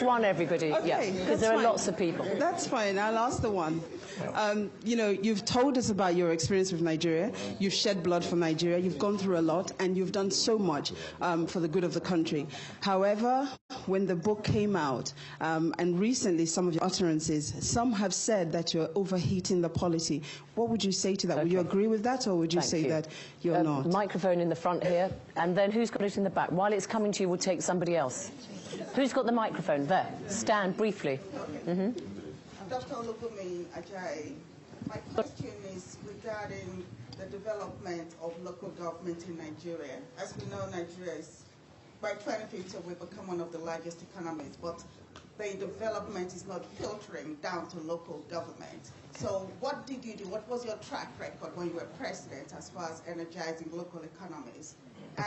one, everybody. Okay, yeah, because there are lots of people. That's fine. I'll ask the one. You know, you've told us about your experience with Nigeria. You've shed blood for Nigeria. You've gone through a lot, and you've done so much for the good of the country. However, when the book came out, and recently some of your utterances, some have said that you're overheating the polity. What would you say to that? Would you agree with that, or would you say that you're not? Microphone in the front here, and then who's got it in the back? While it's coming to you, we'll take somebody else. Who's got the microphone? There. Stand briefly. Dr. Olubunmi Ajayi, my question is regarding the development of local government in Nigeria. As we know, Nigeria is, by 2050, will become one of the largest economies, but the development is not filtering down to local government. So what did you do? What was your track record when you were president as far as energizing local economies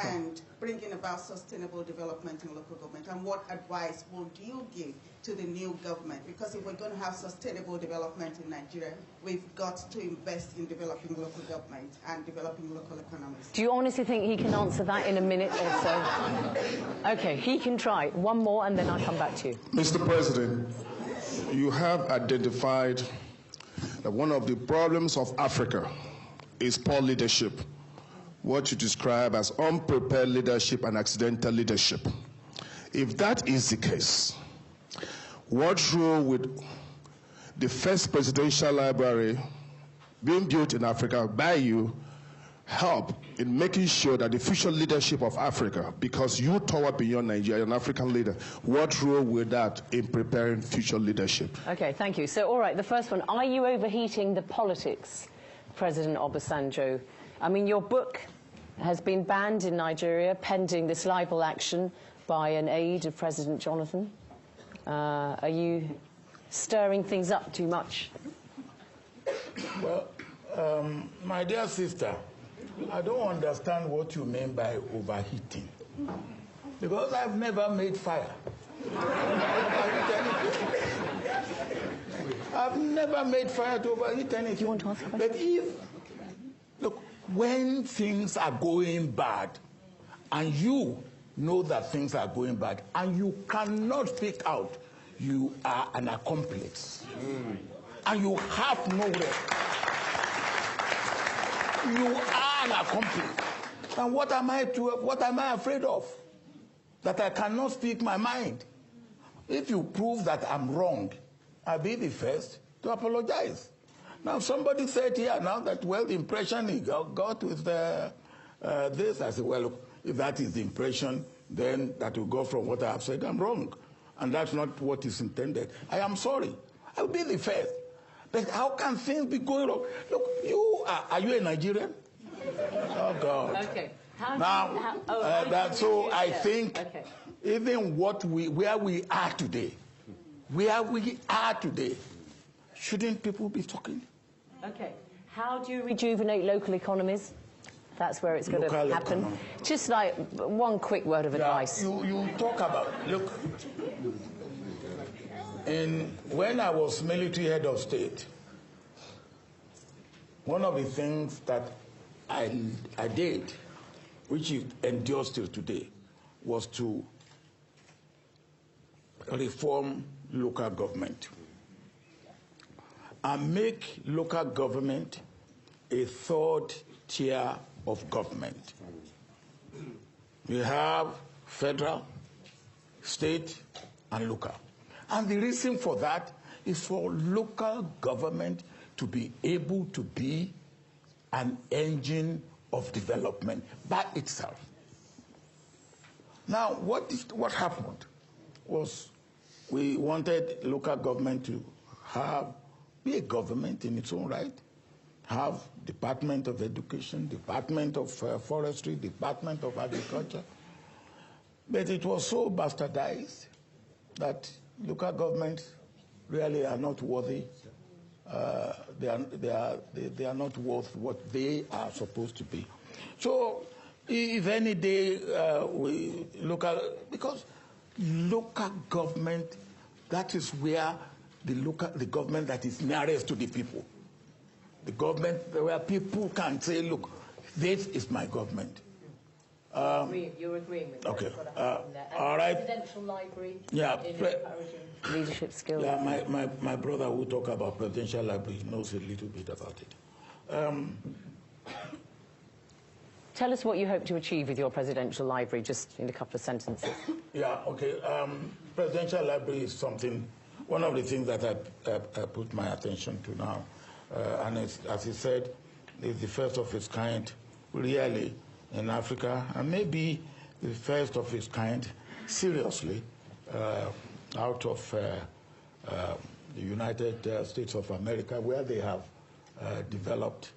and bringing about sustainable development in local government? And what advice would you give to the new government? Because if we're going to have sustainable development in Nigeria, we've got to invest in developing local government and developing local economies. Do you honestly think he can answer that in a minute or so? Okay, he can try. One more and then I'll come back to you. Mr. President, you have identified that one of the problems of Africa is poor leadership, what you describe as unprepared leadership and accidental leadership. If that is the case, what role would the first presidential library being built in Africa by you help in making sure that the future leadership of Africa, because you tower beyond Nigeria, an African leader, what role will that in preparing future leadership? Okay, thank you. So, all right, the first one, are you overheating the politics, President Obasanjo? I mean, your book has been banned in Nigeria pending this libel action by an aide of President Jonathan. Are you stirring things up too much? Well, my dear sister, I don't understand what you mean by overheating. Because I've never made fire. I've never made fire to overheat anything. You want to ask a question? But if, look, when things are going bad, and you know that things are going bad, and you cannot speak out, you are an accomplice. And you have nowhere. You are an accomplice. And what am I afraid of? That I cannot speak my mind. If you prove that I'm wrong, I'll be the first to apologize. Now, somebody said here now that, well, the impression he got with this. I said, well, look, if that is the impression, then that will go from what I have said, I'm wrong. And that's not what is intended. I am sorry. I will be the first. But how can things be going wrong? Look, are you a Nigerian? Oh, God. Okay. I think even where we are today, shouldn't people be talking? Okay. How do you rejuvenate local economies? That's where it's going to happen. Economy. Just like one quick word of advice. You talk about, look, when I was military head of state, one of the things that I did, which endures till today, was to reform local government and make local government a third tier of government. We have federal, state, and local. And the reason for that is for local government to be able to be an engine of development by itself. Now, what happened was we wanted local government to be a government in its own right, have Department of Education, Department of Forestry, Department of Agriculture. But it was so bastardized that local governments really are not worthy. They are not worth what they are supposed to be. So if any day because local government, that is where the government that is nearest to the people. The government where people can say, look, this is my government. You're agreeing with that. Okay. All right. Presidential library. Yeah. Leadership skills. Yeah, my brother who talk about presidential library knows a little bit about it. Tell us what you hope to achieve with your presidential library, just in a couple of sentences. Yeah, okay. Presidential library is one of the things that I put my attention to now. And as he said, it's the first of its kind, really, in Africa, and maybe the first of its kind, seriously, out of the United States of America, where they have developed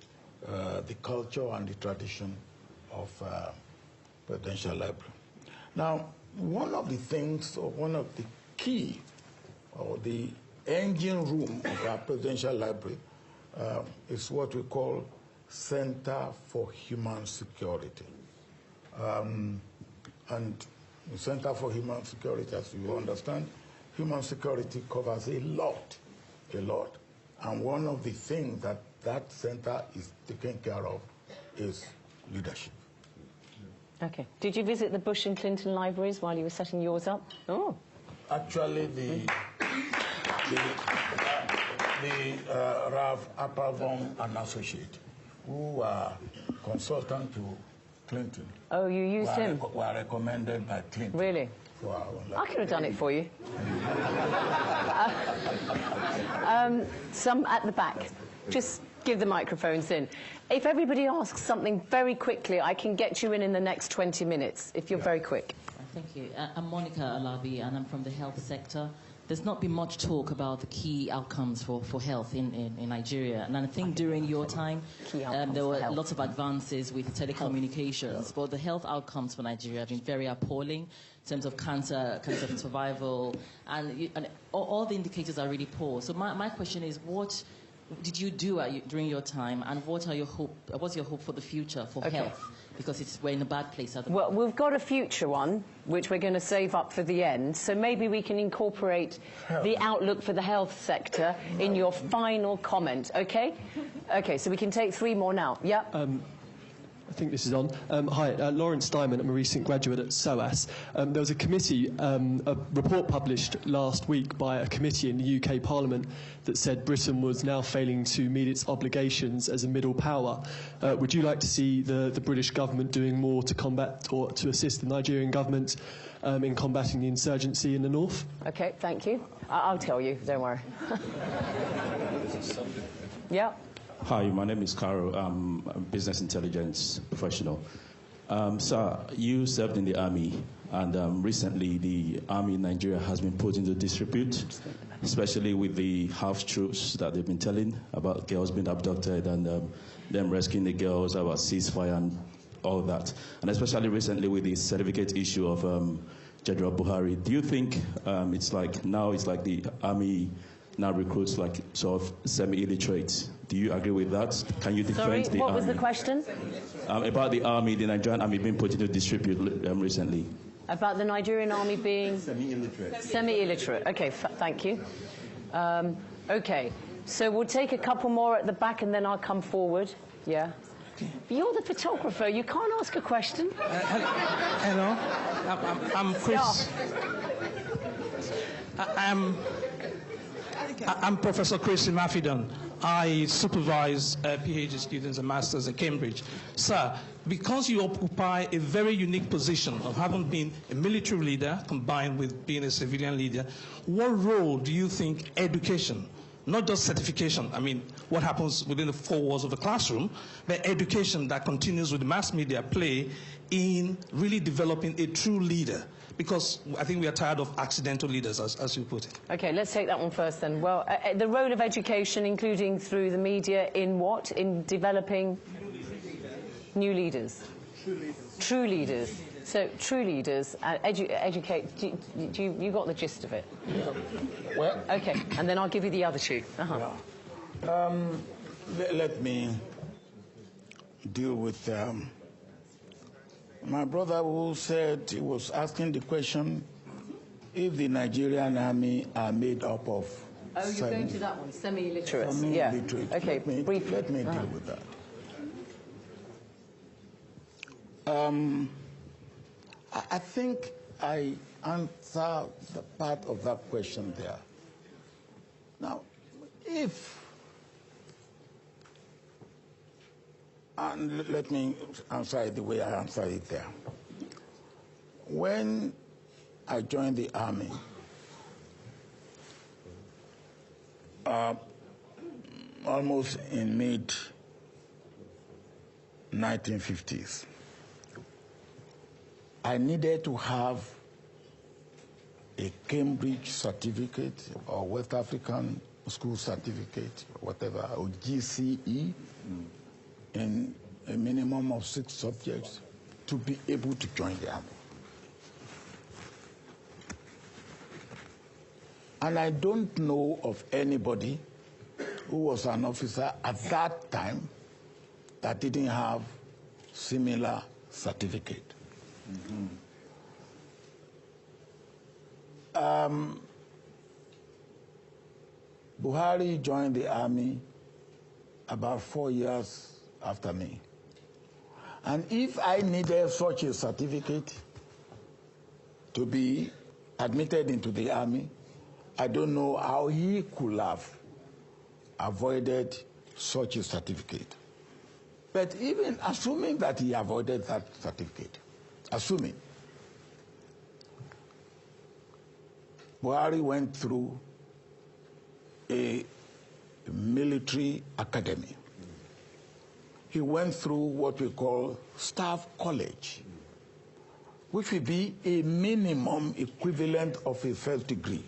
the culture and the tradition of presidential library. Now, one of the things, or one of the key, or the engine room of our presidential library is what we call Center for Human Security. And the Center for Human Security, as you understand, human security covers a lot. And one of the things that that center is taking care of is leadership. Okay. Did you visit the Bush and Clinton libraries while you were setting yours up? Oh. Actually, the Rav Applebaum and Associate, who are consultant to Clinton. Oh, you used him? Were recommended by Clinton. Really? I could have done it for you. Some at the back. Just give the microphones in. If everybody asks something very quickly, I can get you in the next 20 minutes, if you're very quick. Thank you. I'm Monica Alabi, and I'm from the health sector. There's not been much talk about the key outcomes for health in Nigeria. And I think during your time, there were lots of advances with telecommunications, but the health outcomes for Nigeria have been very appalling in terms of cancer survival, and all the indicators are really poor. So my question is, what did you do during your time, and what's your hope for the future for health? Because we're in a bad place at the moment. Well, we've got a future one, which we're going to save up for the end. So maybe we can incorporate the outlook for the health sector in your final comment, okay? Okay, so we can take 3 more now. Yeah? I think this is on. Hi, Lawrence Diamond. I'm a recent graduate at SOAS. There was a committee, a report published last week by a committee in the UK Parliament that said Britain was now failing to meet its obligations as a middle power. Would you like to see the British government doing more to combat or to assist the Nigerian government in combating the insurgency in the north? Okay, thank you. I'll tell you, don't worry. Yeah. Hi, my name is Carol. I'm a business intelligence professional. Sir, you served in the army, and recently the army in Nigeria has been put into disrepute, especially with the half-truths that they've been telling about girls being abducted and them rescuing the girls, about ceasefire and all that. And especially recently with the certificate issue of General Buhari. Do you think it's like the army now recruits like sort of semi-illiterate? Do you agree with that? Can you defend the army? Sorry, what was the question? About the army, the Nigerian army being put into disrepute recently. About the Nigerian army being? Semi-illiterate. Semi-illiterate. Okay, thank you. Okay, so we'll take a couple more at the back and then I'll come forward. Yeah. You're the photographer. You can't ask a question. Hello. I'm Chris. I'm Professor Chris Imafidon. I supervise PhD students and masters at Cambridge. Sir, because you occupy a very unique position of having been a military leader combined with being a civilian leader, what role do you think education, not just certification, I mean, what happens within the 4 walls of the classroom, but education that continues with the mass media play in really developing a true leader? Because I think we are tired of accidental leaders, as you put it. Okay, let's take that one first then. Well, the role of education, including through the media, in what? In developing new leaders. True leaders. So, true leaders, educate. You got the gist of it? Well, okay, and then I'll give you the other 2. Let me deal with my brother who said he was asking the question if the Nigerian army are made up of. Oh, you're going to that one, semi-illiterate. Semi-illiterate. Yeah. Okay, briefly. Let me deal with that. I think I answered the part of that question there. Now, and let me answer it the way I answered it there. When I joined the army, almost in mid-1950s, I needed to have a Cambridge certificate or West African School certificate, whatever, or GCE, in a minimum of 6 subjects to be able to join the army. And I don't know of anybody who was an officer at that time that didn't have similar certificate. Buhari joined the army about 4 years after me. And if I needed such a certificate to be admitted into the army, I don't know how he could have avoided such a certificate. But even assuming that he avoided that certificate, assuming, Buhari went through a military academy. He went through what we call staff college, which will be a minimum equivalent of a first degree.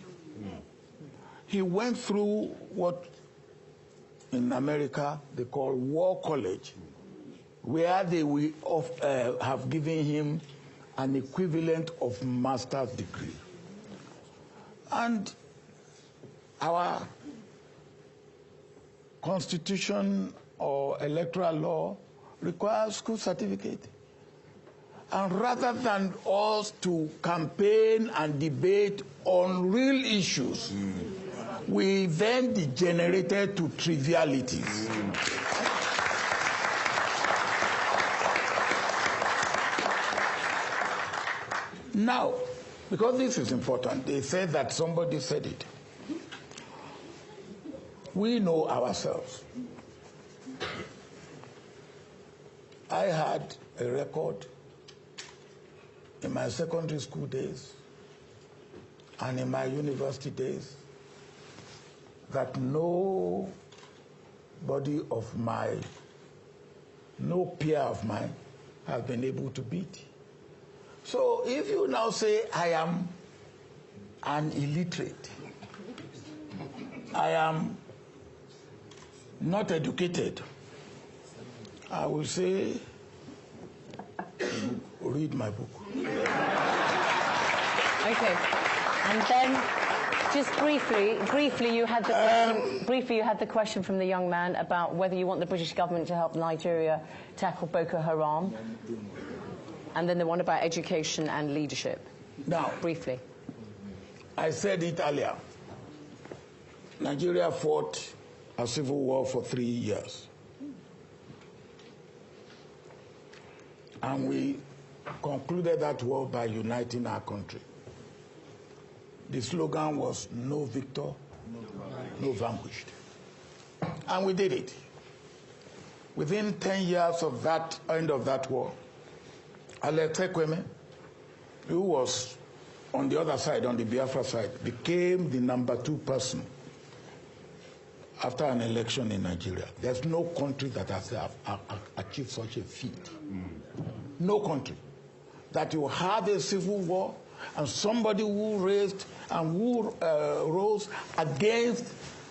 He went through what in America they call war college, where they will have given him an equivalent of master's degree. And our constitution or electoral law requires school certificate. And rather than us to campaign and debate on real issues, we then degenerated to trivialities. Now, because this is important, they said that somebody said it. We know ourselves. I had a record in my secondary school days and in my university days that no peer of mine has been able to beat. So if you now say I am an illiterate, I am not educated, I will say, read my book. Okay. And then, just briefly, you had the question from the young man about whether you want the British government to help Nigeria tackle Boko Haram, and then the one about education and leadership. Now, briefly. I said it earlier. Nigeria fought a civil war for 3 years. And we concluded that war by uniting our country. The slogan was, no victor, no vanquished. And we did it. Within 10 years of that end of that war, Alex Ekweme, who was on the other side, on the Biafra side, became the #2 person after an election in Nigeria. There's no country that has achieved such a feat. No country. That you have a civil war and somebody who raised and who rose against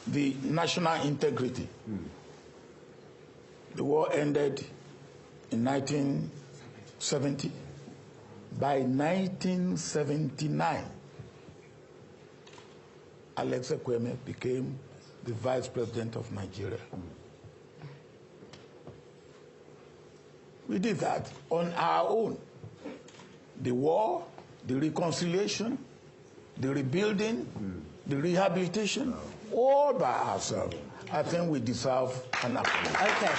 the national integrity. The war ended in 1970. By 1979, Alex Ekweme became the vice president of Nigeria. We did that on our own. The war, the reconciliation, the rebuilding, the rehabilitation, all by ourselves. I think we deserve an applause. Okay.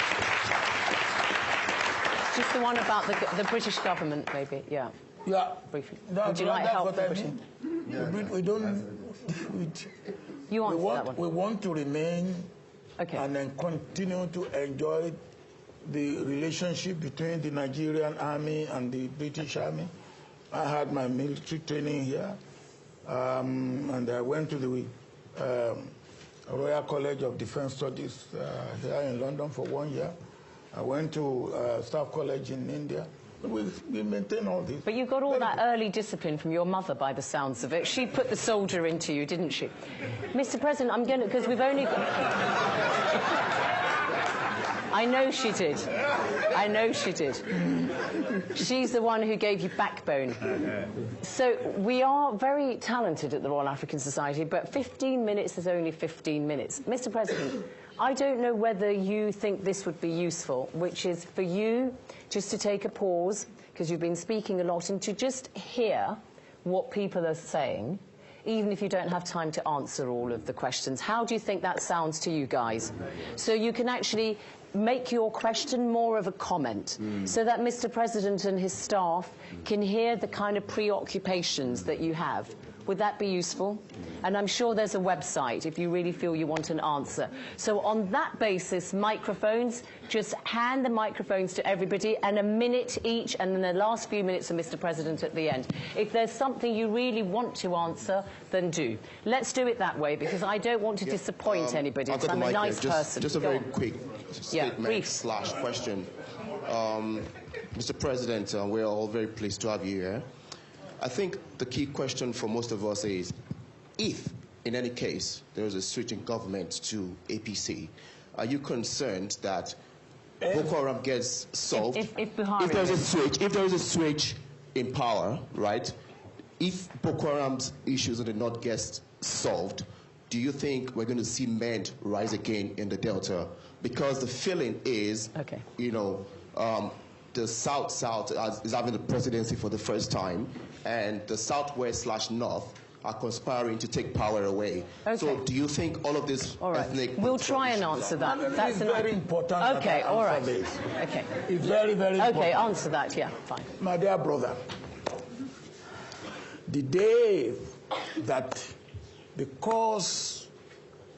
Just the one about the British government, maybe, yeah. Yeah. Briefly. No, would you like help what from I British? mean. We don't... You answer that one. We want to remain okay. and then continue to enjoy the relationship between the Nigerian army and the British army. I had my military training here, and I went to the Royal College of Defence Studies here in London for 1 year. I went to Staff College in India. We maintain all this. But you got all that early discipline from your mother, by the sounds of it. She put the soldier into you, didn't she? Mr. President, I'm going to, because we've only got... I know she did. I know she did. She's the one who gave you backbone. So we are very talented at the Royal African Society, but 15 minutes is only 15 minutes. Mr. President, I don't know whether you think this would be useful, which is for you just to take a pause, because you've been speaking a lot, and to just hear what people are saying, even if you don't have time to answer all of the questions. How do you think that sounds to you guys? So you can actually make your question more of a comment, so that Mr. President and his staff can hear the kind of preoccupations that you have. Would that be useful? And I'm sure there's a website if you really feel you want an answer. So on that basis, microphones, just hand the microphones to everybody, and a minute each, and then the last few minutes of Mr. President at the end. If there's something you really want to answer, then do. Let's do it that way, because I don't want to disappoint anybody. I've got I'm the a mic nice here. person. Just a very quick statement / question. Mr. President, we're all very pleased to have you here. I think the key question for most of us is, if, in any case, there is a switch in government to APC, are you concerned that Boko Haram gets solved? If there is a switch in power, right? If Boko Haram's issues in the north get solved, do you think we're going to see men rise again in the Delta? Because the feeling is, you know, the South is having the presidency for the first time, and the Southwest / North are conspiring to take power away. So do you think all of this ethnic... We'll try and answer that. That's very important. Okay, all right. Okay. It's very, very important. Okay, answer that, yeah, fine. My dear brother, the day that because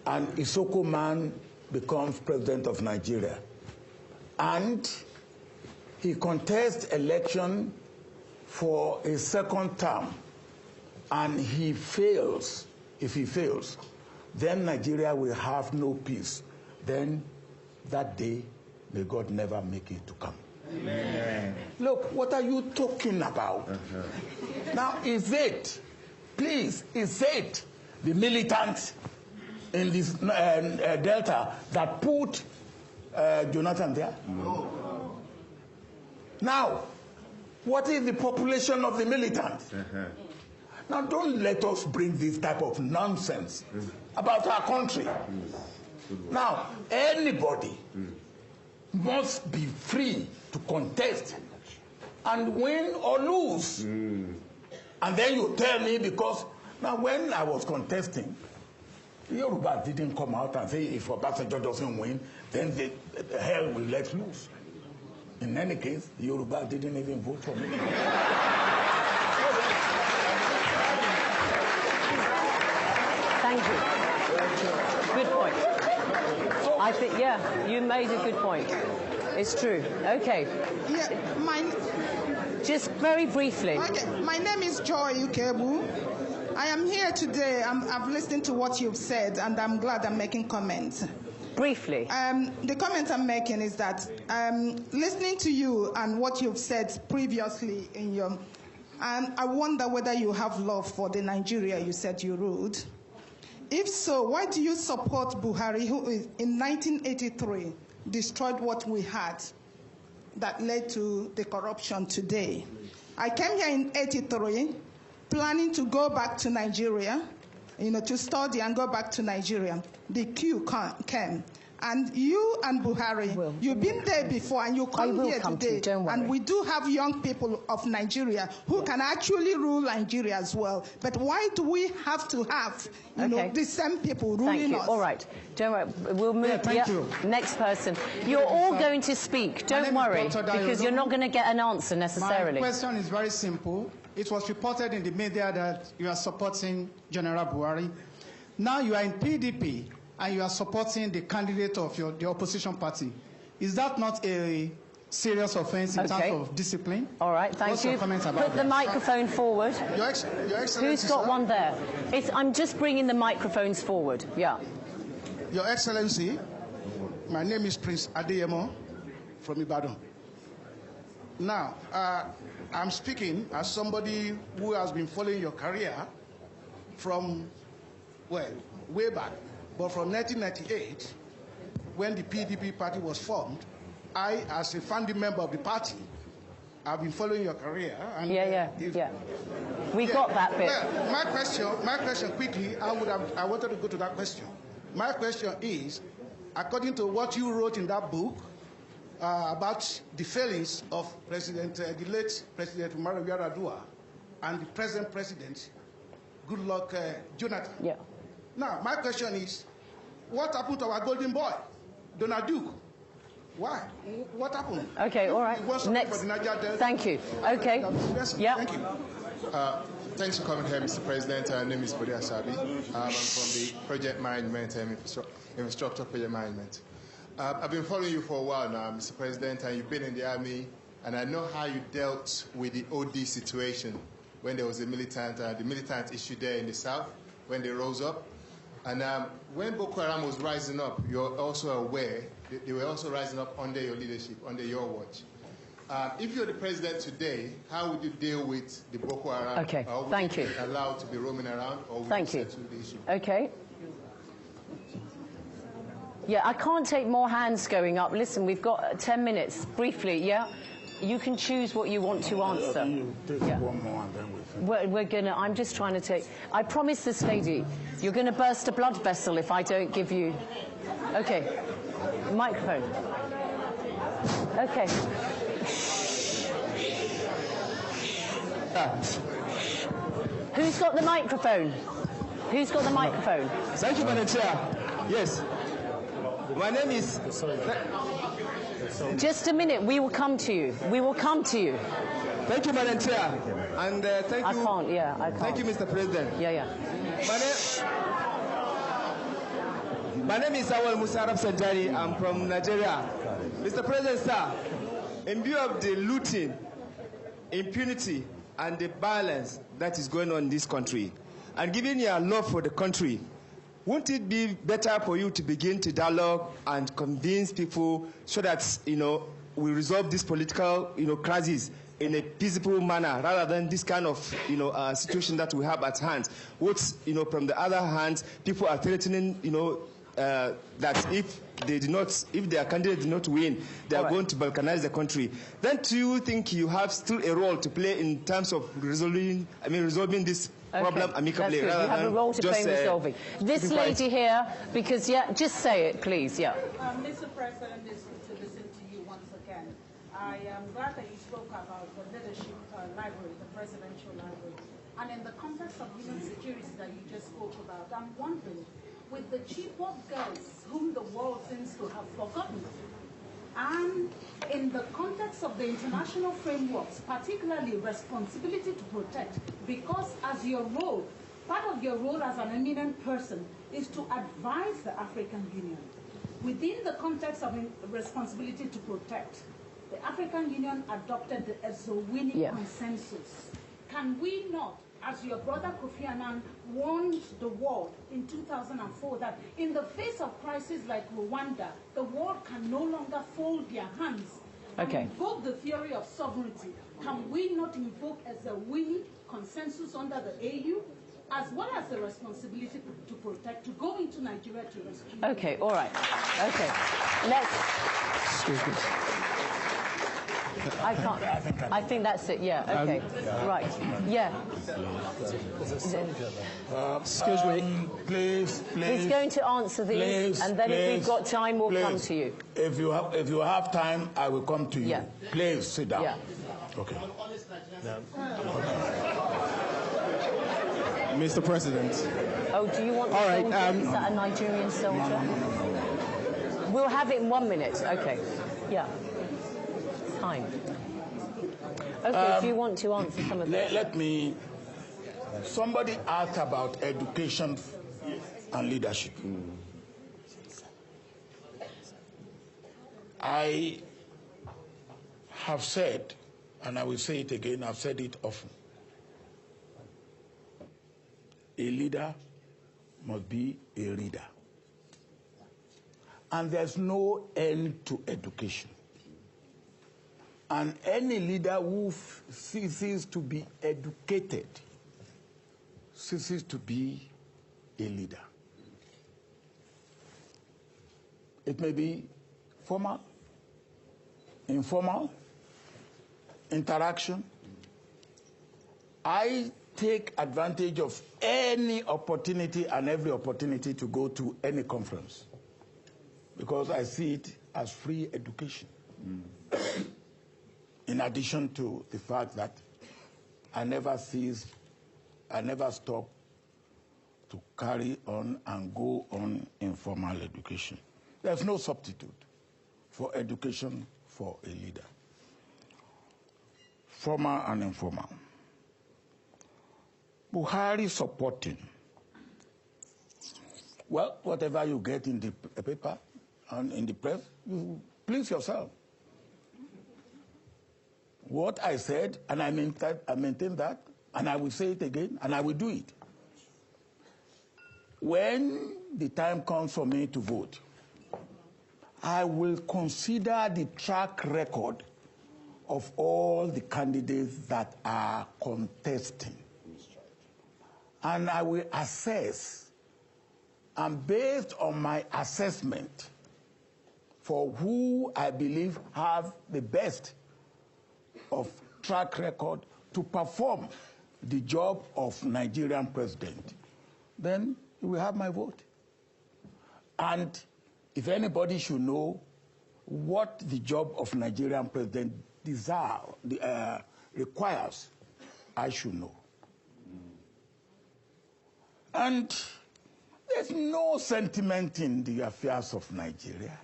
an Isoko man becomes president of Nigeria and he contests election for a second term and he fails, if he fails, then Nigeria will have no peace. Then that day, may God never make it to come. Amen. Look, what are you talking about? Now, is it, please, is it the militants in this Delta that put Jonathan there? No. Now, what is the population of the militants? Now, don't let us bring this type of nonsense about our country. Now, anybody must be free to contest and win or lose. And then you tell me, because now when I was contesting, Yoruba didn't come out and say if Obasanjo doesn't win, then the hell will let loose. In any case, Yoruba didn't even vote for me. Thank you. Good point. I think, yeah, you made a good point. It's true. Okay. Yeah, just very briefly. Okay. My name is Joy Ukebu. I am here today. I've listened to what you've said, and I'm glad I'm making comments. Briefly. The comment I'm making is that listening to you and what you've said previously in your, I wonder whether you have love for the Nigeria you said you ruled. If so, why do you support Buhari, who in 1983 destroyed what we had that led to the corruption today? I came here in 83 planning to go back to Nigeria, to study and go back to Nigeria. The queue came. And you and Buhari, you've been there before and you come here today. And we do have young people of Nigeria who can actually rule Nigeria as well. But why do we have to have the same people ruling us? All right. Don't worry. We'll move. Yeah, thank you. Next person. You're all going to speak. Don't worry, because you're not going to get an answer necessarily. My question is very simple. It was reported in the media that you are supporting General Buhari. Now you are in PDP and you are supporting the candidate of the opposition party. Is that not a serious offense in terms of discipline? All right, thank you. Put the microphone forward. Your Excellency, who's got one there? I'm just bringing the microphones forward. Yeah. Your Excellency, my name is Prince Adeyemo from Ibadan. Now, I'm speaking as somebody who has been following your career from, well, way back. But from 1998, when the PDP party was formed, I, as a founding member of the party, have been following your career. And We got that bit. Well, my question quickly, I wanted to go to that question. My question is, according to what you wrote in that book about the failings of the late President Umaru Yar'Adua and the present president, Goodluck Jonathan. Yeah. Now, my question is, what happened to our golden boy, Donald Duke? Why? What happened? Okay, all right. Next. Thank you. Okay. Yeah. Thank you. Thanks for coming here, Mr. President. My name is Bode Asabi. I'm from the Project Management and Infrastructure Project Management. I've been following you for a while now, Mr. President, and you've been in the Army, and I know how you dealt with the OD situation when there was the militant issue there in the South, when they rose up. And when Boko Haram was rising up, you're also aware they were also rising up under your leadership, under your watch. If you're the president today, how would you deal with the Boko Haram? Okay, thank you. Allowed to be roaming around, or would thank you you. settle the issue? Okay. Yeah, I can't take more hands going up. Listen, we've got 10 minutes. Briefly, yeah? You can choose what you want to answer. Yeah. One more and then we're gonna, I'm just trying to take, I promise this lady, you're gonna burst a blood vessel if I don't give you, okay, microphone. Okay. Who's got the microphone? Who's got the microphone? Thank you, Madam Chair. Yes. My name is... Just a minute, we will come to you. We will come to you. Thank you, Madam Chair. And thank you... I can't. Thank you, Mr. President. Yeah. My name is Awal Musarraf Sanjari. I'm from Nigeria. Mr. President, sir, in view of the looting, impunity, and the violence that is going on in this country, and given your love for the country, wouldn't it be better for you to begin to dialogue and convince people so that, we resolve this political, crisis in a peaceful manner rather than this kind of, situation that we have at hand? Which, from the other hand, people are threatening, that if their candidate did not win, they are going to balkanize the country. Then do you think you have still a role to play in terms of resolving this problem amicably? You have a role to play in resolving. This lady here, because, just say it, please, Mr. President, it's good to listen to you once again. I am glad that you spoke about the leadership library, the presidential library. And in the context of human security that you just spoke about, I'm wondering, with the Chibok girls whom the world seems to have forgotten, and in the context of the international frameworks, particularly responsibility to protect, because as your role, part of your role as an eminent person is to advise the African Union. Within the context of responsibility to protect, the African Union adopted the Ezowini consensus. Can we not, as your brother Kofi Annan warned the world in 2004, that in the face of crises like Rwanda, the world can no longer fold their hands and invoke the theory of sovereignty? Can we not invoke as a winning consensus under the AU, as well as the responsibility to protect, to go into Nigeria to rescue? Okay, all right. Okay, let's... Excuse me. I can't. I think that's it. Yeah. Okay. Right. Yeah. Excuse me. Please. He's going to answer these, and then if we've got time, we'll come to you. If you have time, I will come to you. Yeah. Please sit down. Yeah. Okay. Mr. President. Oh, do you want the soldier? Is that a Nigerian soldier? We'll have it in 1 minute. Okay. Yeah. Time. Okay, do you want to answer some of that? Let me... Somebody asked about education and leadership. I have said, and I will say it again, I've said it often, a leader must be a reader. And there's no end to education. And any leader who ceases to be educated ceases to be a leader. It may be formal, informal, interaction. I take advantage of any opportunity and every opportunity to go to any conference. because I see it as free education. In addition to the fact that I never stop to carry on and go on informal education. There's no substitute for education for a leader, formal and informal. Buhari supporting. Well, whatever you get in the paper and in the press, you please yourself. What I said, and I maintain that, and I will say it again, and I will do it. When the time comes for me to vote, I will consider the track record of all the candidates that are contesting. And I will assess, and based on my assessment for who I believe have the best of track record to perform the job of Nigerian president, then you will have my vote. And if anybody should know what the job of Nigerian president requires, I should know. And there's no sentiment in the affairs of Nigeria.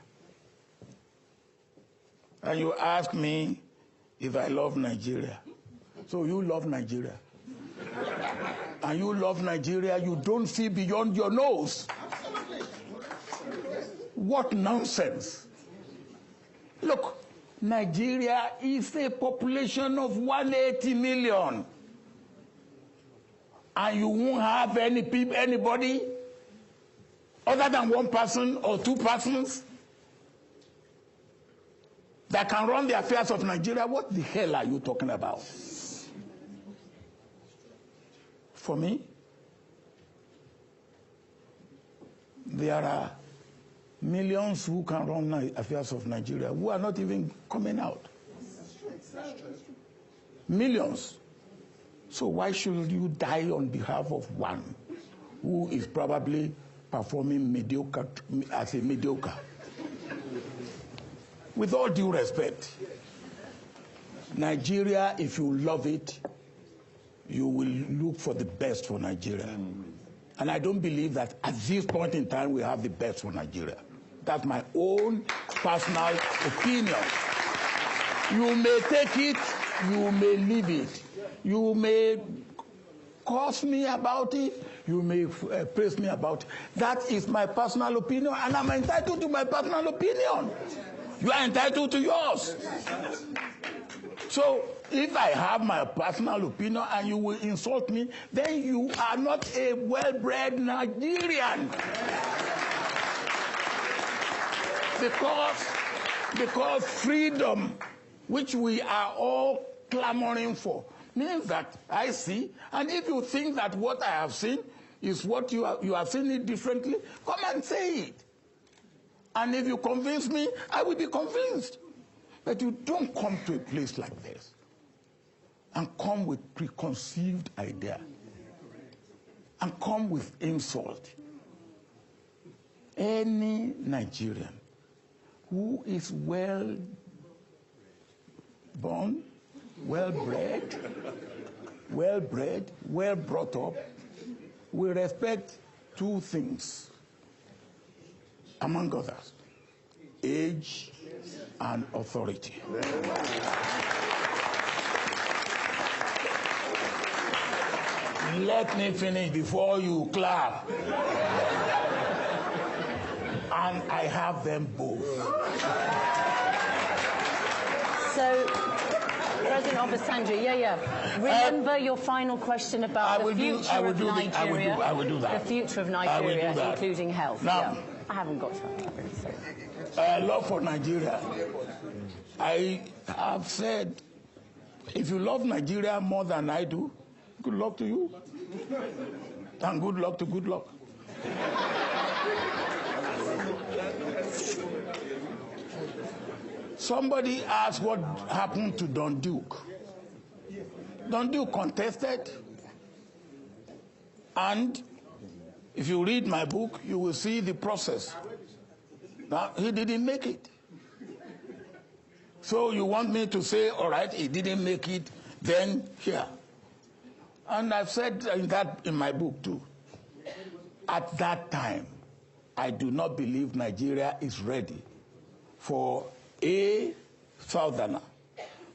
And you ask me if I love Nigeria. So you love Nigeria. And you love Nigeria, you don't see beyond your nose. What nonsense. Look, Nigeria is a population of 180 million. And you won't have anybody other than one person or two persons that can run the affairs of Nigeria. What the hell are you talking about? For me, there are millions who can run the affairs of Nigeria who are not even coming out. Millions. So why should you die on behalf of one who is probably performing mediocre as a mediocre? With all due respect, Nigeria, if you love it, you will look for the best for Nigeria. And I don't believe that at this point in time we have the best for Nigeria. That's my own personal opinion. You may take it, you may leave it. You may curse me about it, you may praise me about it. That is my personal opinion, and I'm entitled to my personal opinion. You are entitled to yours. So if I have my personal opinion and you will insult me, then you are not a well-bred Nigerian. Because freedom, which we are all clamoring for, means that I see, and if you think that what I have seen is what you have seen it differently, come and say it. And if you convince me, I will be convinced. But you don't come to a place like this and come with preconceived idea and come with insult. Any Nigerian who is well born, well brought up, will respect two things, among others: age and authority. Let me finish before you clap. And I have them both. So, President Obasanjo, remember your final question about the future of Nigeria. I will do that. The future of Nigeria, including health. Now, I haven't got time. Love for Nigeria. I have said, if you love Nigeria more than I do, good luck to you. And good luck to good luck. Somebody asked what happened to Don Duke. Don Duke contested, and if you read my book, you will see the process. Now, he didn't make it. So you want me to say, all right, he didn't make it, then here. And I've said that in my book too. At that time, I do not believe Nigeria is ready for a southerner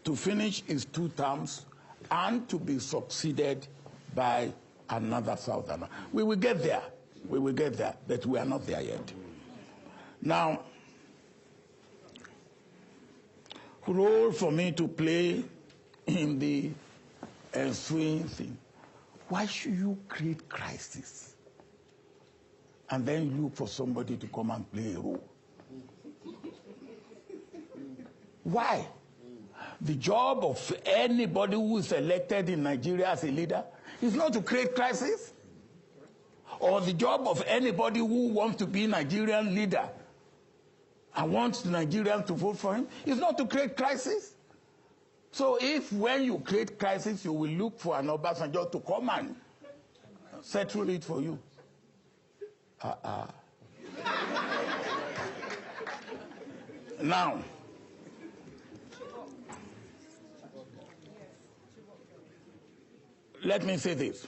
to finish his 2 terms and to be succeeded by another southerner. We will get there. We will get there, but we are not there yet. Now, role for me to play in the ensuing thing. Why should you create crisis and then look for somebody to come and play a role? Why? The job of anybody who is elected in Nigeria as a leader is not to create crisis. Or the job of anybody who wants to be Nigerian leader and wants the Nigerians to vote for him is not to create crisis. So if when you create crisis, you will look for an Obasanjo to come and settle it for you. Now, let me say this.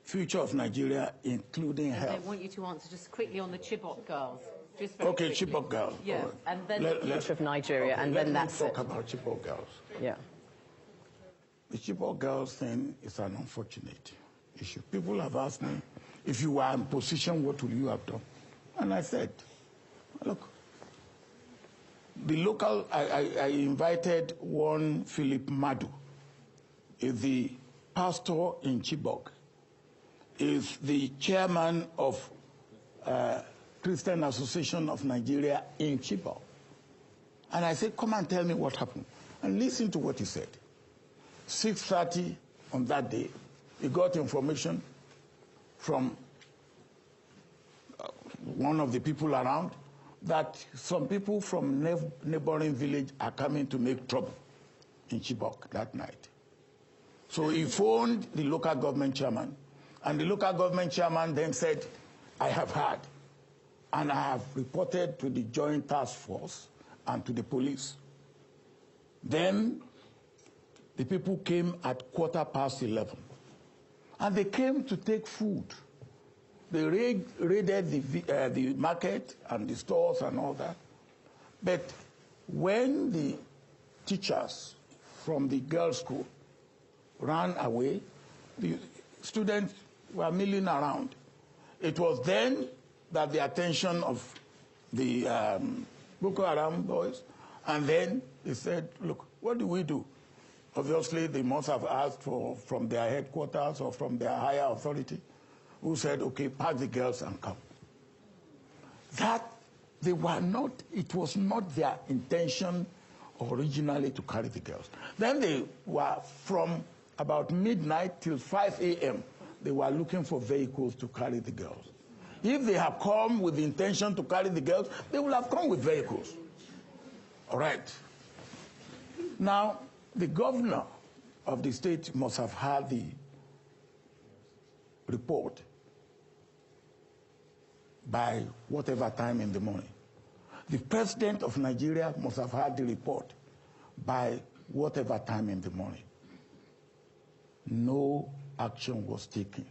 Future of Nigeria, including health. I want you to answer just quickly on the Chibok girls. Just Okay, quickly. Chibok girls. Yeah, Right. and then the future of Nigeria, and then that's it. Let's talk about Chibok girls. Yeah. The Chibok girls thing is an unfortunate issue. People have asked me, if you were in position, what would you have done? And I said, look, the local, I invited one Philip Madu, is the pastor in Chibok, is the chairman of Christian Association of Nigeria in Chibok. And I said, come and tell me what happened. And listen to what he said. 6:30 on that day, he got information from one of the people around that some people from neighboring village are coming to make trouble in Chibok that night. So he phoned the local government chairman, and the local government chairman then said, I have heard, and I have reported to the Joint Task Force and to the police. Then the people came at 11:15, and they came to take food. They raided the market and the stores and all that. But when the teachers from the girls' school ran away, the students were milling around. It was then that the attention of the Boko Haram boys, and then they said, look, what do we do? Obviously, they must have asked from their headquarters or from their higher authority, who said, okay, pack the girls and come. That they were not, it was not their intention originally to carry the girls. Then they were from about midnight till 5 a.m., they were looking for vehicles to carry the girls. If they had come with the intention to carry the girls, they would have come with vehicles. All right. Now, the governor of the state must have had the report by whatever time in the morning. The president of Nigeria must have had the report by whatever time in the morning. No action was taken.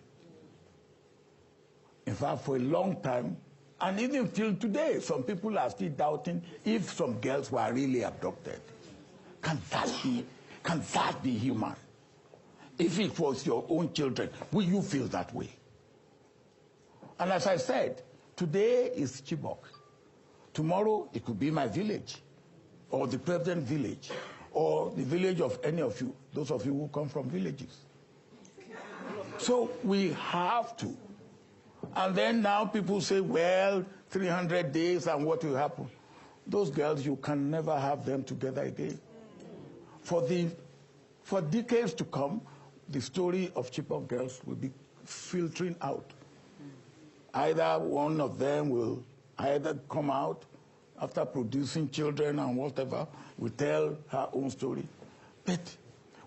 In fact, for a long time, and even till today, some people are still doubting if some girls were really abducted. Can that be human? If it was your own children, will you feel that way? And as I said, today is Chibok. Tomorrow, it could be my village, or the president's village, or the village of any of you, those of you who come from villages. So we have to. And then now people say, well, 300 days and what will happen? Those girls, you can never have them together again. For decades to come, the story of Chibok girls will be filtering out. Either one of them will either come out after producing children and whatever, will tell her own story. But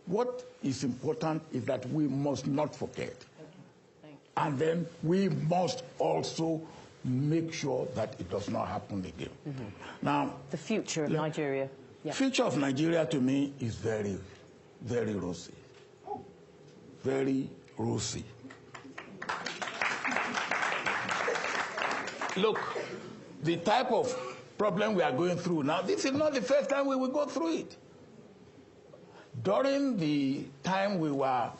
what is important is that we must not forget. And then we must also make sure that it does not happen again. Now, the future of Nigeria. The future of Nigeria to me is very, very rosy. Very rosy. Look, the type of problem we are going through now, this is not the first time we will go through it. During the time we were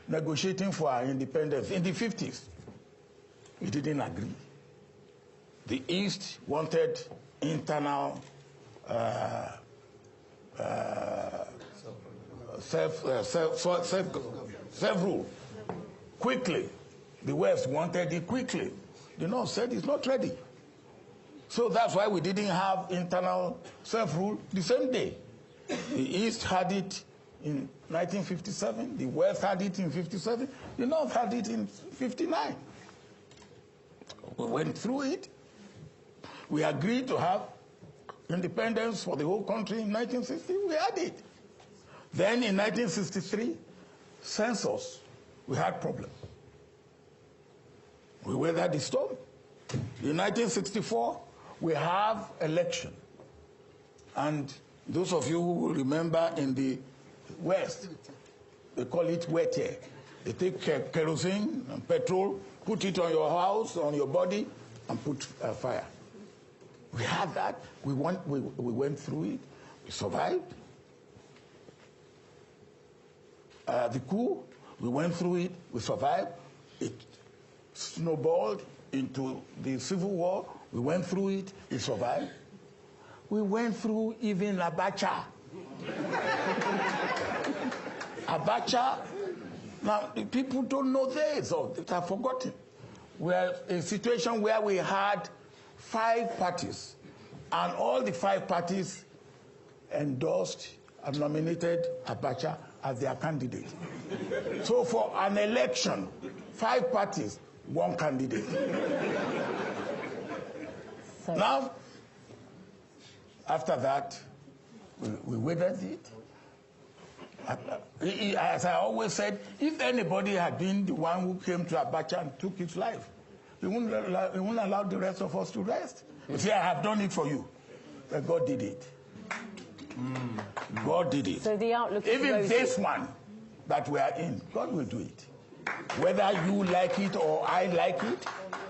negotiating for our independence in the 50s, we didn't agree. The East wanted internal self-rule quickly. The West wanted it quickly. The North said it's not ready. So that's why we didn't have internal self-rule the same day. The East had it in 1957, the West had it in 57, the North had it in 59. We went through it. We agreed to have independence for the whole country in 1960. We had it. Then in 1963, census, we had problems. We weathered the storm. In 1964, we have election. And those of you who will remember in the West, they call it wet air. They take kerosene and petrol, put it on your house, on your body, and put fire. We had that. We went through it. We survived. The coup, we went through it. We survived. It snowballed into the Civil War. We went through it. It survived. We went through even Abacha. Abacha. Now, the people don't know this, or they have forgotten. We are in a situation where we had 5 parties, and all the 5 parties endorsed and nominated Abacha as their candidate. So for an election, 5 parties, 1 candidate. Now, after that, we weathered it. As I always said, if anybody had been the one who came to Abacha and took his life, he wouldn't allow the rest of us to rest. You see, I have done it for you. But God did it. God did it. So the outlook is even this one that we are in, God will do it. Whether you like it or I like it,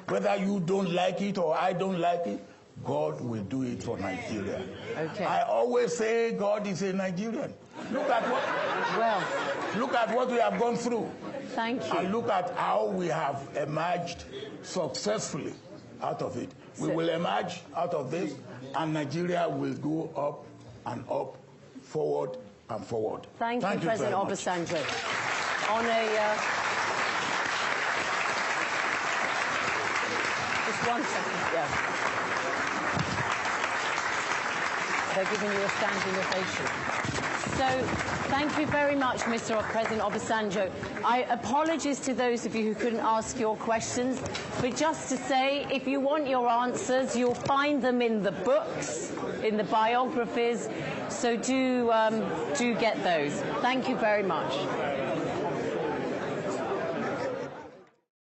whether you don't like it or I don't like it, God will do it for Nigeria. Okay. I always say God is a Nigerian. Look at what we have gone through. Thank you. And look at how we have emerged successfully out of it. We will emerge out of this, and Nigeria will go up and up, forward and forward. Thank you, President Obasanjo. On a just 1 second. Yeah. They're giving you a standing ovation. So, thank you very much, Mr. President Obasanjo. Apologies to those of you who couldn't ask your questions, but just to say, if you want your answers, you'll find them in the books, in the biographies, so do get those. Thank you very much.